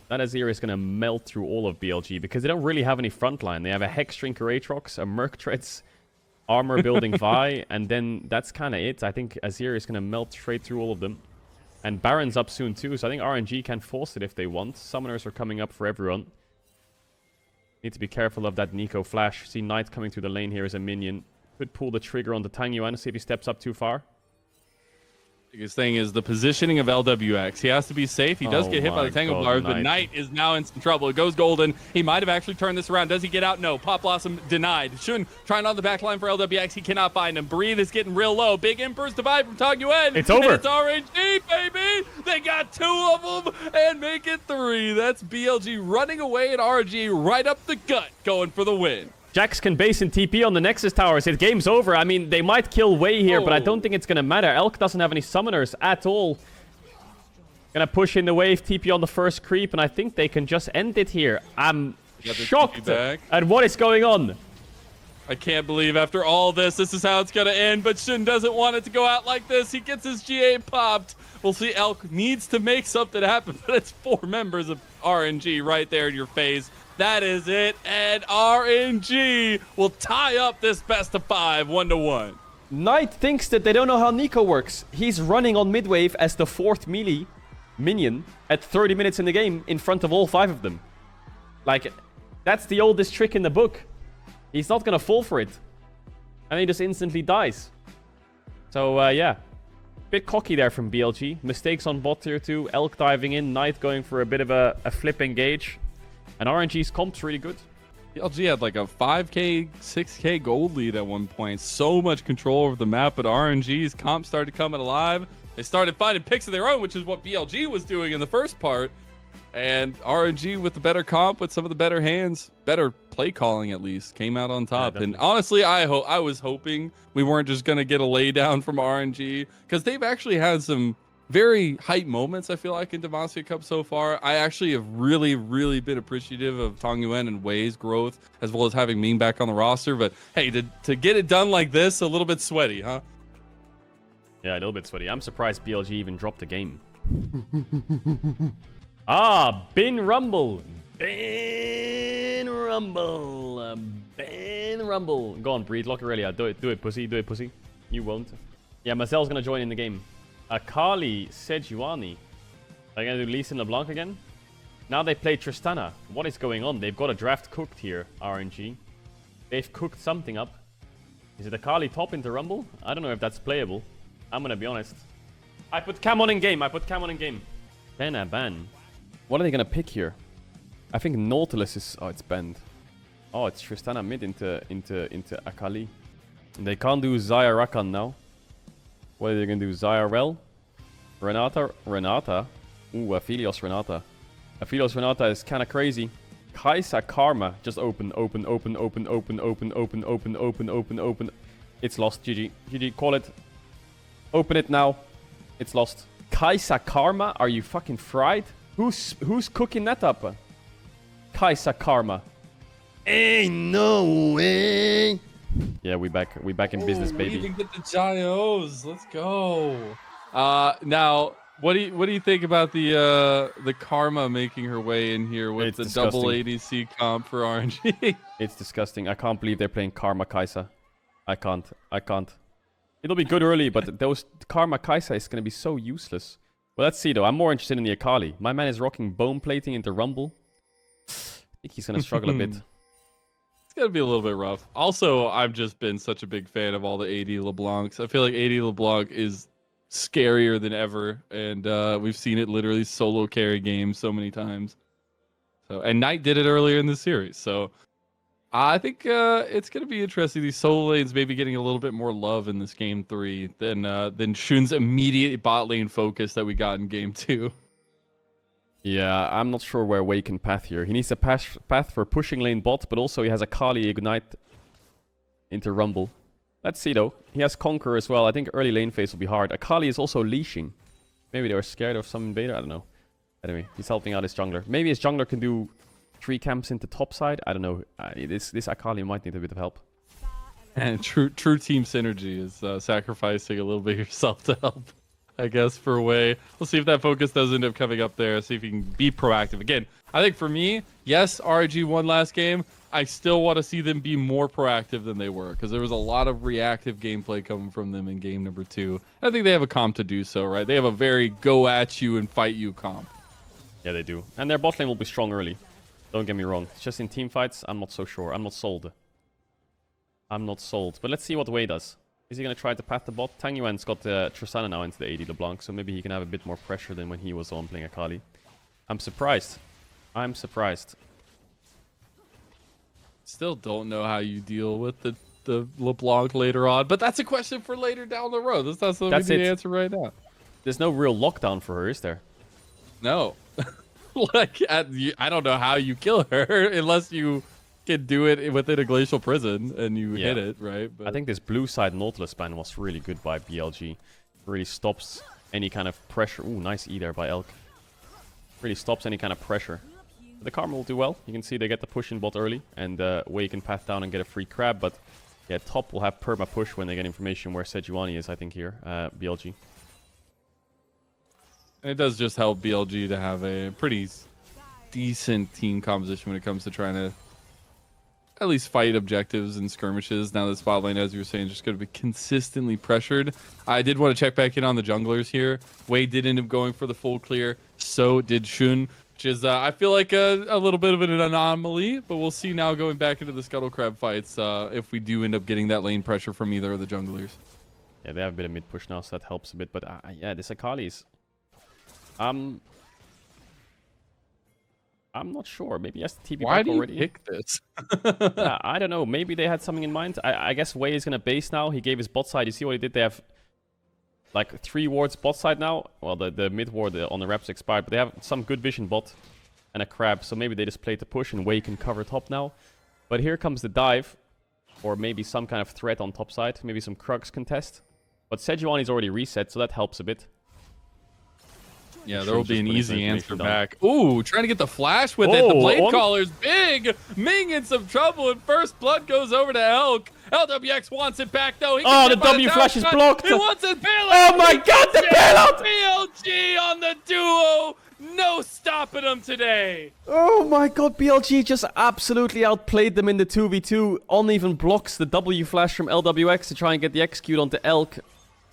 that Azir is going to melt through all of BLG because they don't really have any frontline. They have a Hex Drinker Aatrox, a Merc Treads, armor building Vi, and then that's kind of it. I think Azir is going to melt straight through all of them. And Baron's up soon too, so I think RNG can force it if they want. Summoners are coming up for everyone. Need to be careful of that Nico flash. See Knight coming through the lane here as a minion. Could pull the trigger on the Tang Yuan, see if he steps up too far. Biggest thing is the positioning of LWX. He has to be safe. He does get hit by the Tango Bars, but Knight is now in some trouble. It goes golden. He might have actually turned this around. Does he get out? No. Pop Blossom denied. Shun trying on the back line for LWX. He cannot find him. Breathe is getting real low. Big Emperor's Divide from Tang Yuan. It's over. And it's RNG, baby. They got 2 of them and make it 3. That's BLG running away and RNG right up the gut going for the win. Jax can base in TP on the Nexus towers. It game's over. I mean, they might kill Wei here, but I don't think it's going to matter. Elk doesn't have any summoners at all. Gonna push in the wave, TP on the first creep, and I think they can just end it here. I'm shocked at what is going on. I can't believe after all this is how it's going to end, but Shin doesn't want it to go out like this. He gets his GA popped. We'll see. Elk needs to make something happen, but it's 4 members of RNG right there in your face. That is it, and RNG will tie up this best of 5, 1-1. Knight thinks that they don't know how Nico works. He's running on midwave as the 4th melee minion at 30 minutes in the game in front of all 5 of them. Like, that's the oldest trick in the book. He's not gonna fall for it. And he just instantly dies. So, yeah. Bit cocky there from BLG. Mistakes on bot tier 2. Elk diving in. Knight going for a bit of a flip engage. And RNG's comp's really good. BLG had like a 5k, 6k gold lead at one point. So much control over the map, but RNG's comp started coming alive. They started finding picks of their own, which is what BLG was doing in the first part. And RNG with the better comp, with some of the better hands, better play calling at least, came out on top. Yeah, and honestly, I was hoping we weren't just going to get a laydown from RNG, because they've actually had some very hype moments, I feel like, in Demacia Cup so far. I actually have really, really been appreciative of Tong Yuan and Wei's growth, as well as having Ming back on the roster. But hey, to get it done like this, a little bit sweaty, huh? Yeah, a little bit sweaty. I'm surprised BLG even dropped the game. Bin Rumble. Bin Rumble. Bin Rumble. Go on, Breed. Lock Aurelia. Do it, pussy. Do it, pussy. You won't. Yeah, Marcel's gonna join in the game. Akali, Sejuani. Are they gonna do Lee Sin LeBlanc again? Now they play Tristana. What is going on? They've got a draft cooked here, RNG. They've cooked something up. Is it Akali top into Rumble? I don't know if that's playable. I'm gonna be honest. I put Cam on in game. Ban. What are they gonna pick here? I think Nautilus is... Oh, it's banned. Oh, it's Tristana mid into Akali. They can't do Zaya Rakan now. What are they gonna do? Zyrel? Renata? Ooh, Aphelios Renata. Aphelios Renata is kinda crazy. Kaisa Karma. Just open. It's lost. GG. Call it. Open it now. It's lost. Kaisa Karma? Are you fucking fried? Who's cooking that up? Kaisa Karma. Ain't no way. Yeah, we back in business, baby. We even get the Gios. Let's go. Now, what do you think about the Karma making her way in here with the double ADC comp for RNG? It's disgusting. I can't believe they're playing Karma Kaisa. I can't. It'll be good early, but those Karma Kaisa is gonna be so useless. Well, let's see though. I'm more interested in the Akali. My man is rocking bone plating into Rumble. I think he's gonna struggle a bit. It's gonna be a little bit rough. Also, I've just been such a big fan of all the AD LeBlancs. I feel like AD LeBlanc is scarier than ever, and we've seen it literally solo carry games so many times. And Knight did it earlier in the series, so I think it's gonna be interesting. These solo lanes maybe getting a little bit more love in this game 3 than Shun's immediate bot lane focus that we got in game 2. Yeah, I'm not sure where Wei can path here. He needs a path for pushing lane bot, but also he has a Kali Ignite into Rumble. Let's see though. He has Conquer as well. I think early lane phase will be hard. Akali is also leashing. Maybe they were scared of some invader. I don't know. Anyway, he's helping out his jungler. Maybe his jungler can do 3 camps into top side. I don't know. This Akali might need a bit of help. And true team synergy is sacrificing a little bit of yourself to help, I guess, for a way. We'll see if that focus does end up coming up there. See if he can be proactive. Again, I think for me, yes, RG won last game. I still want to see them be more proactive than they were, because there was a lot of reactive gameplay coming from them in game number 2. I think they have a comp to do so, right? They have a very go at you and fight you comp. Yeah, they do. And their bot lane will be strong early. Don't get me wrong. It's just in team fights, I'm not so sure. I'm not sold. But let's see what Wei does. Is he going to try to path the bot? Tang Yuan's got Tristana now into the AD LeBlanc, so maybe he can have a bit more pressure than when he was on playing Akali. I'm surprised. Still don't know how you deal with the LeBlanc later on, but that's a question for later down the road. That's not something we need to answer right now. There's no real lockdown for her, is there? No. Like, I don't know how you kill her unless you can do it within a glacial prison and you hit it, right? But I think this blue side Nautilus ban was really good by BLG. Really stops any kind of pressure. Ooh, nice E there by Elk. Really stops any kind of pressure. The Karma will do well. You can see they get the push in bot early, and Wei can path down and get a free crab, but yeah, top will have perma push when they get information where Sejuani is, I think, here, BLG. And it does just help BLG to have a pretty decent team composition when it comes to trying to at least fight objectives and skirmishes. Now the spot lane, as you were saying, just going to be consistently pressured. I did want to check back in on the junglers here. Wei did end up going for the full clear. So did Shun, which is, I feel like a little bit of an anomaly, but we'll see now going back into the Scuttle Crab fights if we do end up getting that lane pressure from either of the junglers. Yeah, they have a bit of mid push now, so that helps a bit. But yeah, this Akali is... I'm not sure. Maybe he has the TP Why back do you already. pick this? Yeah, I don't know. Maybe they had something in mind. I guess Wei is going to base now. He gave his bot side. You see what he did? They have like 3 wards bot side now. Well, the mid ward on the reps expired, but they have some good vision bot and a crab. So maybe they just played the push and Wei can cover top now. But here comes the dive, or maybe some kind of threat on top side. Maybe some Krugs contest. But Sejuani's already reset, so that helps a bit. Yeah, Sure, there will be just an putting easy some answer information down. back. Ooh, trying to get the flash with it. The Oh, blade on. caller's big. Ming in some trouble, and first blood goes over to Elk. LWX wants it back, though. He Oh, gets the hit by W flash is shot. blocked. He wants it bailout. Oh my god, the bailout! BLG on the duo. No stopping him today. Oh my god, BLG just absolutely outplayed them in the 2v2. On even blocks the W flash from LWX to try and get the execute onto Elk.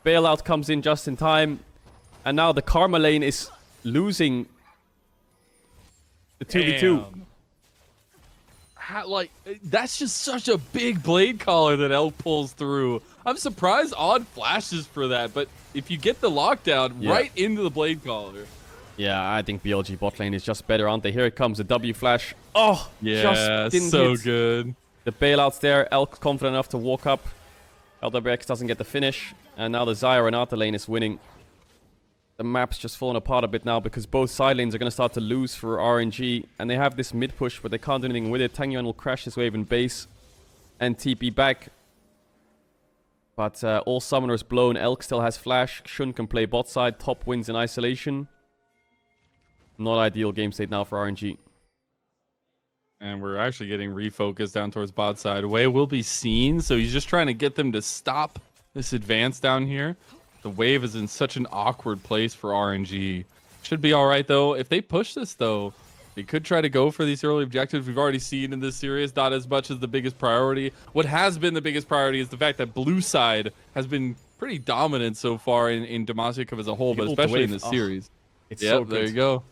Bailout comes in just in time. And now the Karma lane is losing the 2v2. Like, that's just such a big blade collar that Elk pulls through. I'm surprised odd flashes for that, but if you get the lockdown right into the blade collar. Yeah, I think BLG bot lane is just better, aren't they? Here it comes, the W flash. Oh, yeah, just didn't so hit. good. The bailout's there. Elk confident enough to walk up. LWX doesn't get the finish. And now the Xayah Renata lane is winning. The map's just falling apart a bit now because both side lanes are going to start to lose for RNG. And they have this mid push, but they can't do anything with it. Tang Yuan will crash his wave in base and TP back. But all summoners blown. Elk still has flash. Shun can play bot side. Top wins in isolation. Not ideal game state now for RNG. And we're actually getting refocused down towards bot side. Wei will be seen, so he's just trying to get them to stop this advance down here. The wave is in such an awkward place for RNG. Should be all right, though. If they push this, though, they could try to go for these early objectives. We've already seen in this series, not as much as the biggest priority. What has been the biggest priority is the fact that blue side has been pretty dominant so far in Demacia as a whole, but especially in this series. It's so good. There you go.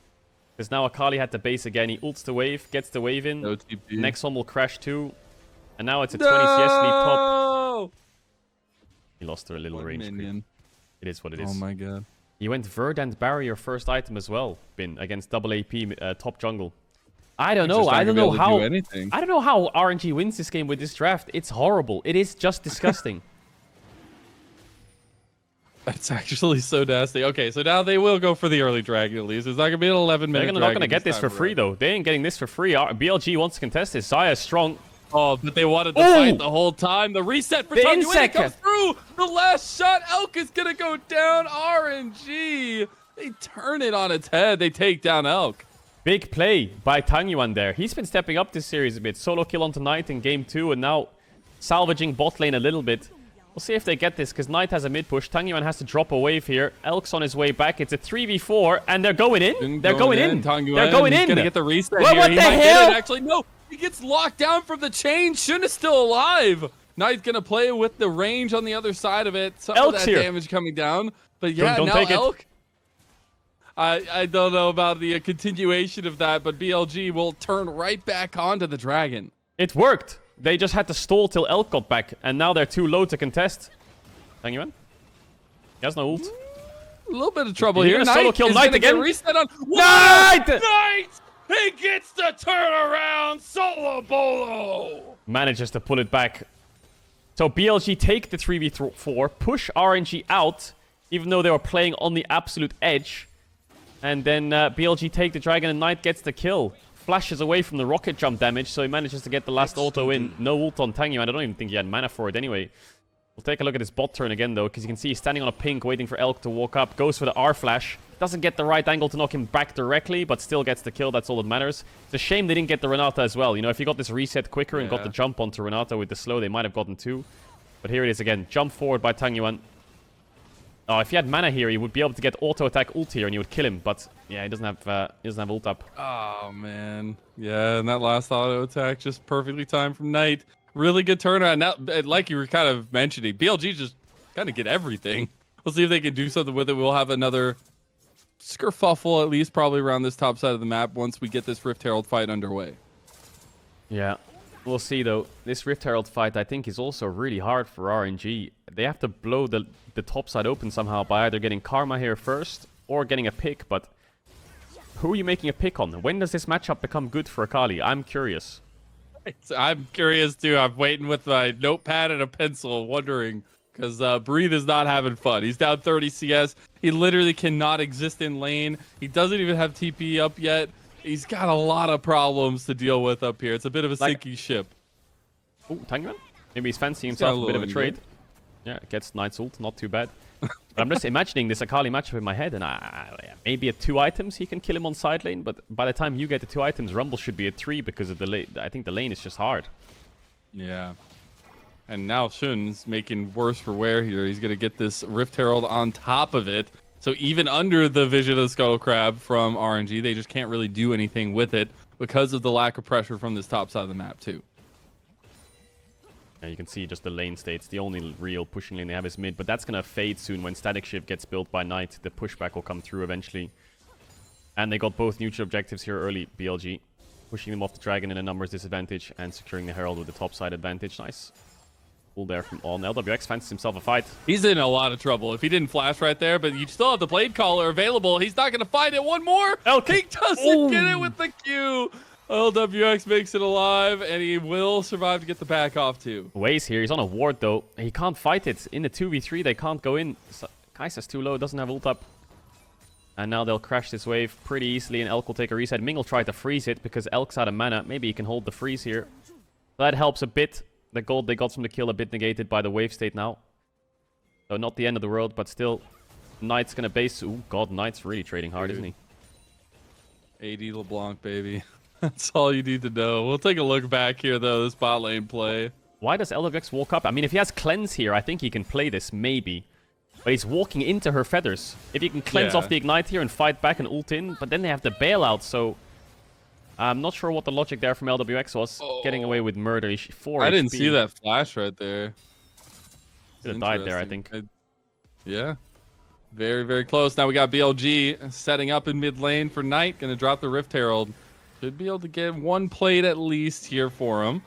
Because now Akali had the base again. He ults the wave, gets the wave in. No TP. Next one will crash too. And now it's a 20 CS lead top. He lost to a little range creep. It is what it is. Oh my god. He went Verdant Barrier first item as well, Bin, against double AP top jungle. I don't know. I don't know how. I don't know how RNG wins this game with this draft. It's horrible. It is just disgusting. That's actually so nasty. Okay, so now they will go for the early dragon at least. It's not gonna be an 11-minute. They're not gonna get this for free though. They ain't getting this for free. BLG wants to contest this. Xayah is strong. Oh, but they wanted to fight the whole time. The reset for Tang Yuan comes through. The last shot. Elk is gonna go down. RNG. They turn it on its head. They take down Elk. Big play by Tang Yuan there. He's been stepping up this series a bit. Solo kill onto Knight in game 2 and now salvaging bot lane a little bit. We'll see if they get this, because Knight has a mid push. Tang Yuan has to drop a wave here. Elk's on his way back. It's a 3v4, and they're going in. They're going in. They're going in. He's gonna get the reset here. What the hell? Actually, no. He gets locked down from the chain. Shun is still alive. Knight's gonna play with the range on the other side of it. Some Elk's of that here. damage coming down. But yeah, don't now take Elk. I don't know about the continuation of that, but BLG will turn right back onto the dragon. It worked. They just had to stall till Elk got back, and now they're too low to contest. Tang Yuan? He has no ult. A little bit of trouble here. Solo kill Knight again. Reset on Knight! Knight! He gets the turnaround. Solo bolo. Manages to pull it back. So BLG take the 3v4, push RNG out, even though they were playing on the absolute edge. And then BLG take the dragon and Knight gets the kill. Flashes away from the rocket jump damage, so he manages to get the last auto in. No ult on Tang Yuan. I don't even think he had mana for it anyway. We'll take a look at his bot turn again, though, because you can see he's standing on a pink, waiting for Elk to walk up. Goes for the R flash. Doesn't get the right angle to knock him back directly, but still gets the kill. That's all that matters. It's a shame they didn't get the Renata as well. You know, if you got this reset quicker and got the jump onto Renata with the slow, they might have gotten two. But here it is again. Jump forward by Tang Yuan. Oh, if he had mana here, he would be able to get auto attack ult here and you would kill him. But yeah, he doesn't have ult up. Oh man, yeah, and that last auto attack just perfectly timed from Knight. Really good turnaround. Now, like you were kind of mentioning, BLG just kind of get everything. We'll see if they can do something with it. We'll have another skerfuffle at least probably around this top side of the map once we get this Rift Herald fight underway. Yeah, we'll see though. This Rift Herald fight I think is also really hard for RNG. They have to blow the top side open somehow by either getting Karma here first or getting a pick, but who are you making a pick on? When does this matchup become good for Akali? I'm curious. I'm curious too. I'm waiting with my notepad and a pencil wondering because Breathe is not having fun. He's down 30 CS. He literally cannot exist in lane. He doesn't even have TP up yet. He's got a lot of problems to deal with up here. It's a bit of a sinking ship. Oh, Tang Yuan? Maybe he's fancying himself a bit of a trade. Yeah, gets Knight's ult, not too bad. But I'm just imagining this Akali matchup in my head, and maybe at 2 items he can kill him on side lane, but by the time you get to 2 items, Rumble should be at 3 because of the lane. I think the lane is just hard. Yeah. And now Shun's making worse for wear here. He's going to get this Rift Herald on top of it. So even under the Vision of the Scuttle Crab from RNG, they just can't really do anything with it because of the lack of pressure from this top side of the map too. You can see just the lane states. The only real pushing lane they have is mid, but that's going to fade soon when Static Shift gets built by Knight. The pushback will come through eventually. And they got both neutral objectives here early, BLG. Pushing them off the Dragon in a numbers disadvantage and securing the Herald with the top side advantage. Nice. Cool there from On. LWX fancies himself a fight. He's in a lot of trouble if he didn't flash right there, but you still have the Blade Caller available. He's not going to find it. One more. He doesn't get it with the Q. LWX makes it alive, and he will survive to get the back off too. Waze here. He's on a ward, though. He can't fight it. In the 2v3, they can't go in. Kai'Sa's too low. Doesn't have ult up. And now they'll crash this wave pretty easily, and Elk will take a reset. Ming will try to freeze it because Elk's out of mana. Maybe he can hold the freeze here. That helps a bit. The gold they got from the kill a bit negated by the wave state now. So not the end of the world, but still. Knight's going to base... Ooh, God, Knight's really trading hard, isn't he? AD LeBlanc, baby. That's all you need to know. We'll take a look back here, though, this bot lane play. Why does LWX walk up? I mean, if he has Cleanse here, I think he can play this, maybe. But he's walking into her feathers. If he can cleanse off the Ignite here and fight back and ult in, but then they have the bailout, so... I'm not sure what the logic there from LWX was. Getting away with murder. I didn't see that flash right there. Could have died there, I think. Yeah. Very, very close. Now we got BLG setting up in mid lane for Knight. Gonna drop the Rift Herald. Should be able to get one plate at least here for him.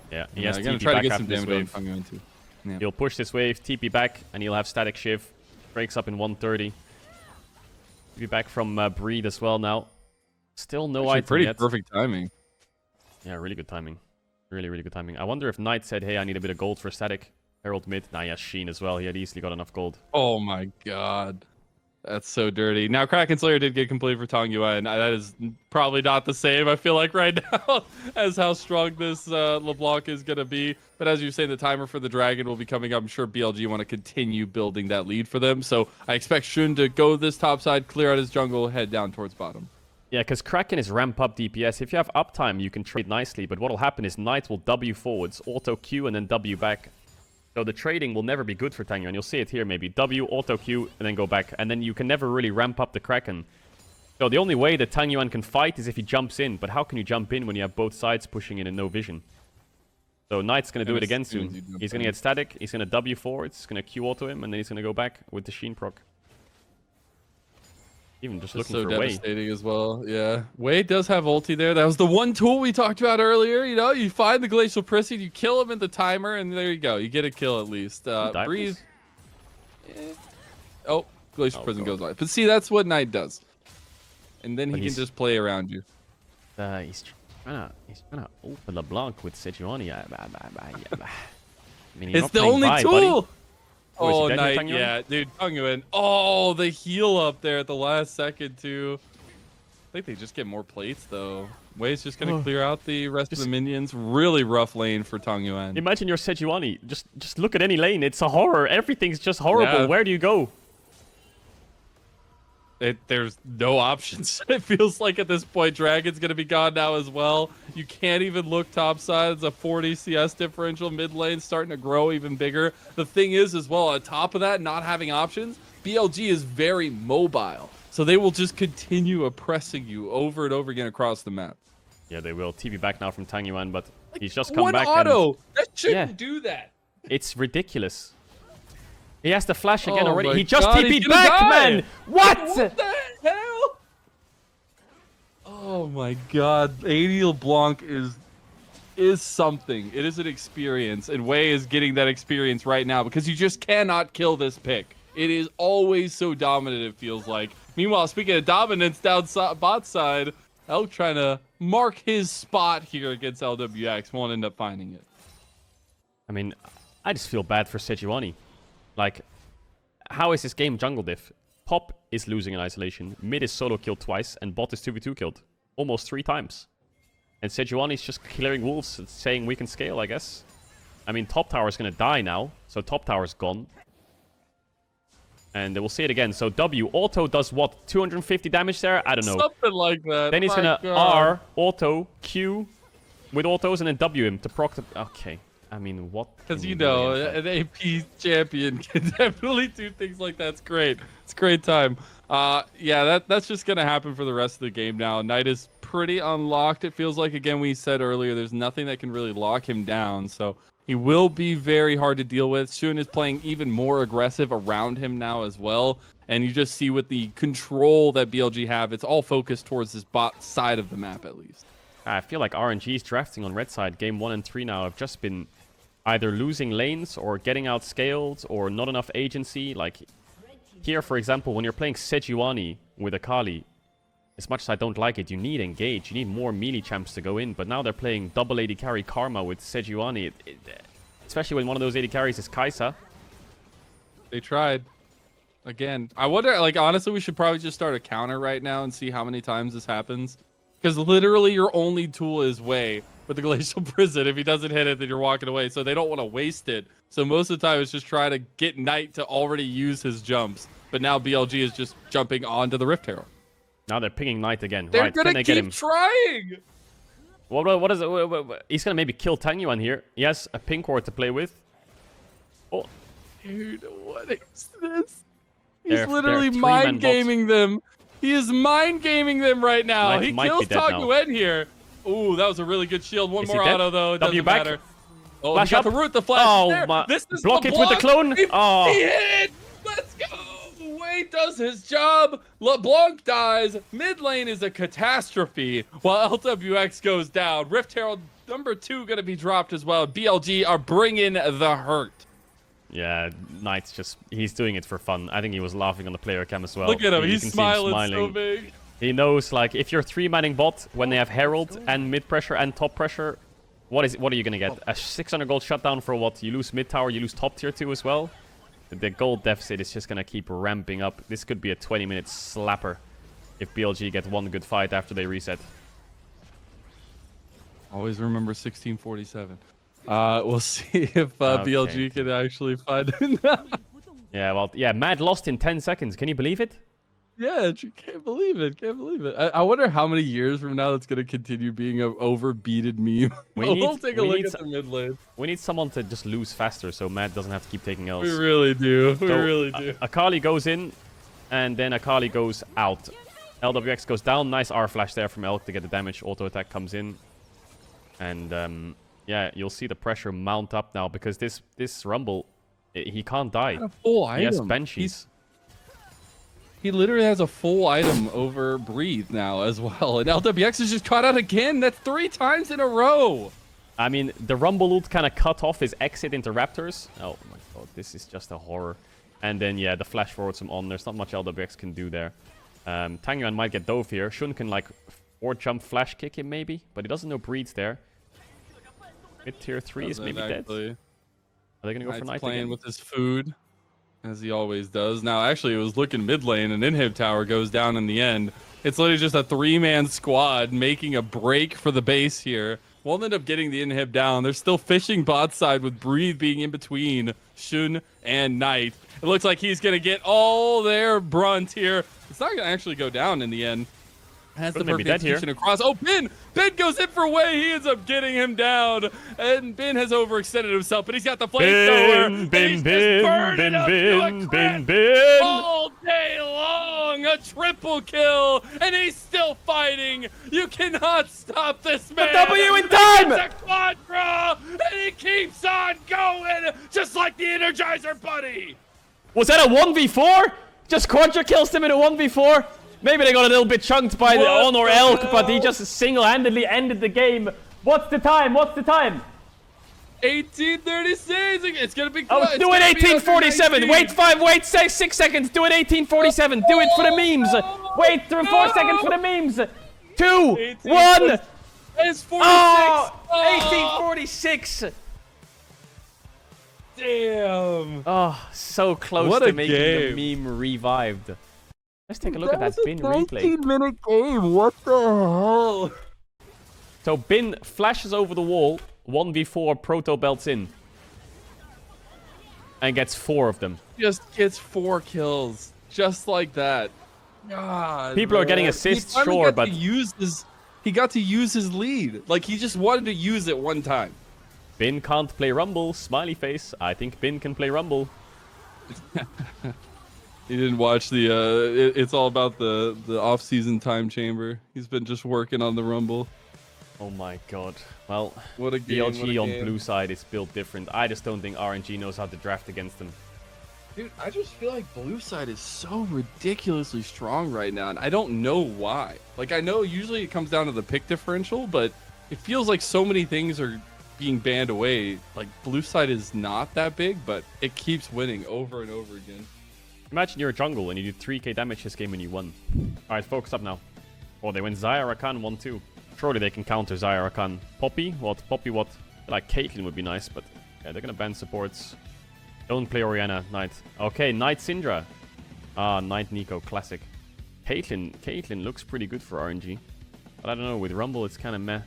Yeah, he has gonna TP try to back get after some this damage wave. on too. Yeah. He'll push this wave, TP back, and he'll have Static Shiv. Breaks up in 130. TP back from Breed as well now. Still no item pretty yet. Perfect timing. Yeah, really good timing. Really, really good timing. I wonder if Knight said, hey, I need a bit of gold for Static. Herald mid. Nah, he has Sheen as well. He had easily got enough gold. Oh my god. That's so dirty. Now, Kraken Slayer did get completed for Tong Yuan. That is probably not the same, I feel like, right now, as how strong this LeBlanc is going to be. But as you say, the timer for the Dragon will be coming up. I'm sure BLG want to continue building that lead for them. So I expect Shun to go this top side, clear out his jungle, head down towards bottom. Yeah, because Kraken is ramp up DPS. If you have uptime, you can trade nicely. But what will happen is Knight will W forwards, auto Q, and then W back. So the trading will never be good for Tango, and you'll see it here maybe. W, auto Q, and then go back. And then you can never really ramp up the Kraken. So the only way that Tang Yuan can fight is if he jumps in. But how can you jump in when you have both sides pushing in and no vision? So Knight's going to do it again soon. He's going to get static. He's going to W forwards. He's going to Q auto him, and then he's going to go back with the Sheen proc. Even just looking so for Wei. Devastating as well. Yeah, Wei does have ulti there. That was the one tool we talked about earlier. You know, you find the Glacial Prissy, you kill him in the timer, and there you go. You get a kill at least. Breathe. Oh, Glacial Prison goes live. But see, that's what Knight does. And then he can just play around you. He's trying to open LeBlanc with Sejuani. I mean, it's the only tool. Buddy. Oh, Knight, yeah, dude, Tong Yuan. Oh, the heal up there at the last second, too. I think they just get more plates, though. Wei's just going to clear out the rest of the minions. Really rough lane for Tong Yuan. Imagine your Sejuani. Just look at any lane. It's a horror. Everything's just horrible. Yeah. Where do you go? There's no options. It feels like at this point, Dragon's going to be gone now as well. You can't even look topside. It's a 40 CS differential. Mid lane starting to grow even bigger. The thing is, as well, on top of that, not having options, BLG is very mobile. So they will just continue oppressing you over and over again across the map. Yeah, they will. TV back now from Tang Yuan, but he's just come back. One auto! That shouldn't do that. It's ridiculous. He has to flash again already. He just God, TP'd back, man! What? What the hell? Oh my God. AD LeBlanc is something. It is an experience, and Wei is getting that experience right now because you just cannot kill this pick. It is always so dominant, it feels like. Meanwhile, speaking of dominance down bot side, Elk trying to mark his spot here against LWX. Won't end up finding it. I mean, I just feel bad for Sejuani. Like, how is this game jungle diff? Top is losing in isolation, mid is solo killed twice, and bot is 2v2 killed. Almost 3 times. And Sejuani's just clearing wolves, saying we can scale, I guess. I mean, top tower is going to die now, so top tower's gone. And we'll see it again. So W, auto does what? 250 damage there? I don't know. Something like that. Then he's My gonna God. R, auto, Q with autos, and then W him to proc the... Okay. I mean, what? Because, can you do know, against that? an AP champion can definitely do things like that. It's great. It's a great time. Yeah, that's just going to happen for the rest of the game now. Knight is pretty unlocked. It feels like, again, we said earlier, there's nothing that can really lock him down. So he will be very hard to deal with. Shun is playing even more aggressive around him now as well. And you just see with the control that BLG have, it's all focused towards this bot side of the map at least. I feel like RNG's drafting on red side, game 1 and 3 now, have just been either losing lanes or getting outscaled or not enough agency. Like here, for example, when you're playing Sejuani with Akali, as much as I don't like it, you need engage. You need more melee champs to go in. But now they're playing double AD carry Karma with Sejuani. Especially when one of those AD carries is Kai'Sa. They tried. Again, I wonder, like, honestly, we should probably just start a counter right now and see how many times this happens. Because literally your only tool is Way with the Glacial Prison. If he doesn't hit it, then you're walking away. So they don't want to waste it. So most of the time it's just try to get Knight to already use his jumps. But now BLG is just jumping onto the Rift Herald. Now they're pinging Knight again. They're right, gonna can they get him? keep trying. What is it? He's gonna maybe kill Tang Yuan here. He has a pink ward to play with. Oh, Dude, what is this? He's They're literally three-man mind gaming them. He is mind gaming them right now. Knight He might kills be dead now. Tang Yuan here. Ooh, that was a really good shield. One Is he more dead? auto though. It W doesn't back. matter. Oh, Flash he got up. the root. The flash Oh, is there. my- This is block the it with the block. clone. Oh. He hit. Let's go. Wade does his job. LeBlanc dies. Mid lane is a catastrophe while LWX goes down. Rift Herald number 2 going to be dropped as well. BLG are bringing the hurt. yeah, Knight's just... He's doing it for fun. I think he was laughing on the player cam as well. Look at him. You He's can see him smiling so big. He knows, like, if you're 3-manning bot, when they have Herald and mid pressure and top pressure, what are you gonna get? A 600 gold shutdown for what? You lose mid tower, you lose top tier 2 as well? The gold deficit is just gonna keep ramping up. This could be a 20-minute slapper if BLG get one good fight after they reset. Always remember 1647. We'll see if BLG can actually find it. Yeah, well, yeah, Mad lost in 10 seconds. Can you believe it? Yeah, can't believe it. Can't believe it. I wonder how many years from now that's going to continue being an overbeated meme. We'll take a look at the mid lane. We need someone to just lose faster so Mad doesn't have to keep taking L's. We really do. We So, really do. Akali goes in, and then Akali goes out. LWX goes down. Nice R flash there from Elk to get the damage. Auto attack comes in. And, yeah, you'll see the pressure mount up now because this Rumble, he can't die. A full He has item. Banshees. He literally has a full item over Breathe now as well. And LWX is just caught out again. That's 3 times in a row. I mean, the Rumble ult kind of cut off his exit into Raptors. Oh my god, this is just a horror. And then, yeah, the flash forwards him on. There's not much LWX can do there. Tang Yuan might get dove here. Shun can, like, forward jump flash kick him maybe. But he doesn't know Breeds there. Mid tier 3 is maybe dead. Are they going to go for Knight playing again? with his food, as he always does. Now, actually, it was looking mid lane, and Inhib Tower goes down in the end. It's literally just a 3-man squad making a break for the base here. Won't end up getting the Inhib down. They're still fishing bot side with Breathe being in between Shun and Knight. It looks like he's going to get all their brunt here. It's not going to actually go down in the end. Has the perfect execution across. Oh, Bin! Bin goes in for Way. He ends up getting him down. And Bin has overextended himself, but he's got the flamethrower. Bin. All day long. A triple kill. And he's still fighting. You cannot stop this man. The W in time! It's a quadra. And he keeps on going. Just like the Energizer Buddy. Was that a 1v4? Just quadra kills them in a 1v4? Maybe they got a little bit chunked by the Honor Elk, but he just single-handedly ended the game. What's the time? 1836. It's gonna be. Oh, do it 1847. Wait 6 seconds. Do it 1847. Do it for the memes. Wait 4 seconds for the memes. 2, 1. It's 46. Oh, 1846. Damn. Oh, so close What to a making game. the meme revived. Let's take a look at that Bin replay. 19-minute game. What the hell? So Bin flashes over the wall, 1v4 proto belts in. and gets 4 of them. Just gets 4 kills. Just like that. God, People are getting assists, sure, but... He got to use his lead. Like, he just wanted to use it one time. Bin can't play Rumble. Smiley face. I think Bin can play Rumble. He didn't watch the, it's all about the off-season time chamber. He's been just working on the Rumble. Oh my god. Well, what a game, BLG on blue side is built different. I just don't think RNG knows how to draft against them. Dude, I just feel like blue side is so ridiculously strong right now, and I don't know why. Like, I know usually it comes down to the pick differential, but it feels like so many things are being banned away. Like, blue side is not that big, but it keeps winning over and over again. Imagine you're a jungle and you did 3k damage this game and you won. Alright, focus up now. Oh, they went Xayah Rakan 1-2. Surely they can counter Xayah Rakan. Poppy? What? Poppy what? Like, Caitlyn would be nice, but yeah, they're gonna ban supports. Don't play Orianna, Knight. Okay, Knight Syndra. Ah, Knight Nico, classic. Caitlyn looks pretty good for RNG. But I don't know, with Rumble it's kind of meh.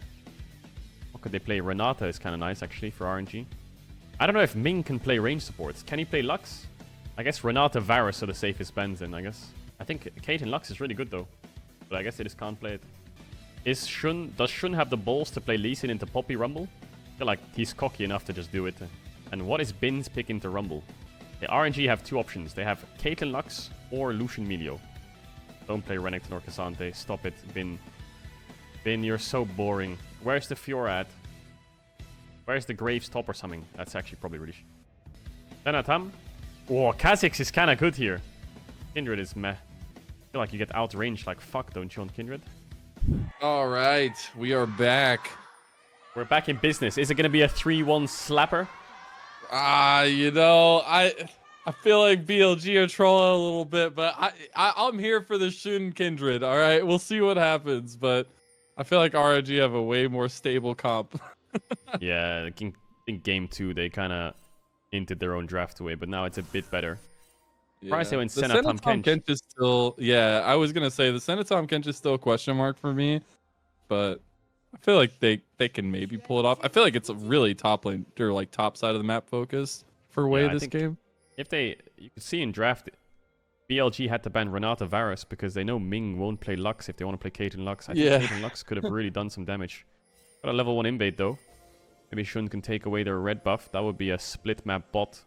What could they play? Renata is kind of nice, actually, for RNG. I don't know if Ming can play range supports. Can he play Lux? I guess Renata Varus are the safest bans then, I guess. I think Caitlyn Lux is really good, though. But I guess they just can't play it. Does Shun have the balls to play Lee Sin into Poppy Rumble? I feel like he's cocky enough to just do it. And what is Bin's pick into Rumble? The RNG have 2 options. They have Caitlyn Lux or Lucian Melio. Don't play Renekton or Cassante. Stop it, Bin. Bin, you're so boring. Where's the Fiora at? Where's the Graves top or something? That's actually probably really... Denatam? Oh, Kha'Zix is kind of good here. Kindred is meh. I feel like you get outranged like fuck, don't you, on Kindred? All right, we are back. We're back in business. Is it going to be a 3-1 slapper? You know, I feel like BLG are trolling a little bit, but I'm here for the Shun Kindred. All right, we'll see what happens, but I feel like RNG have a way more stable comp. Yeah, I think game 2 they kind of hinted their own draft away, but now it's a bit better. Surprised they went Senna Tom Kench. Is still, yeah, I was gonna say the Senna Tom Kench is still a question mark for me, but I feel like they can maybe pull it off. I feel like it's a really top lane or like top side of the map focus for way this game. If you could see in draft, BLG had to ban Renata Varus because they know Ming won't play Lux if they want to play Caitlyn Lux. I think Caitlyn Lux could have really done some damage. Got a level 1 invade though. Maybe Shun can take away their red buff. That would be a split map bot.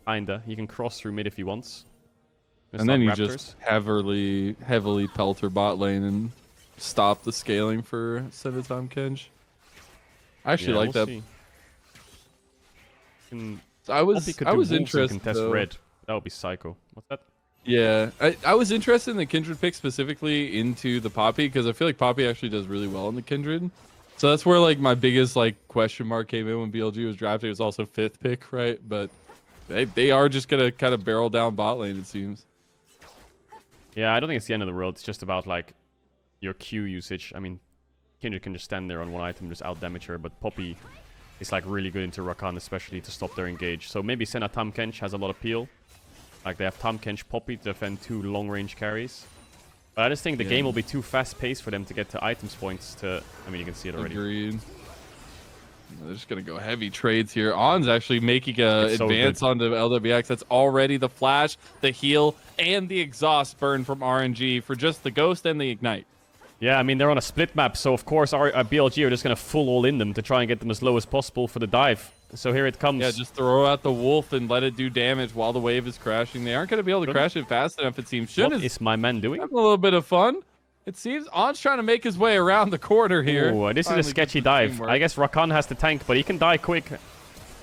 Kinda. He can cross through mid if he wants. And then you just heavily pelt her bot lane and stop the scaling for Senatom Kench. I actually like that. I was interested. Contest red. That would be psycho. What's that? Yeah, I was interested in the Kindred pick specifically into the Poppy because I feel like Poppy actually does really well in the Kindred. So that's where like my biggest like question mark came in when BLG was drafted. It was also 5th pick, right? But they are just gonna kind of barrel down bot lane, it seems. Yeah, I don't think it's the end of the world. It's just about like your Q usage. I mean, Kindred can just stand there on one item, just out damage her, but Poppy is like really good into Rakan, especially to stop their engage. So maybe Senna Tam Kench has a lot of appeal. Like they have Tam Kench Poppy to defend 2 long range carries. But I just think the game will be too fast paced for them to get to items points to. I mean, you can see it already. Agreed. They're just gonna go heavy trades here. On's actually making a advance onto LWX. That's already the flash, the heal, and the exhaust burn from RNG for just the ghost and the ignite. Yeah, I mean they're on a split map, so of course our BLG are just gonna full all in them to try and get them as low as possible for the dive. So here it comes. Yeah, just throw out the wolf and let it do damage while the wave is crashing. They aren't gonna be able to crash it fast enough. It seems. What is my man doing? Having a little bit of fun. It seems On's trying to make his way around the corner here. Oh, this is a sketchy dive. I guess Rakan has to tank, but he can die quick.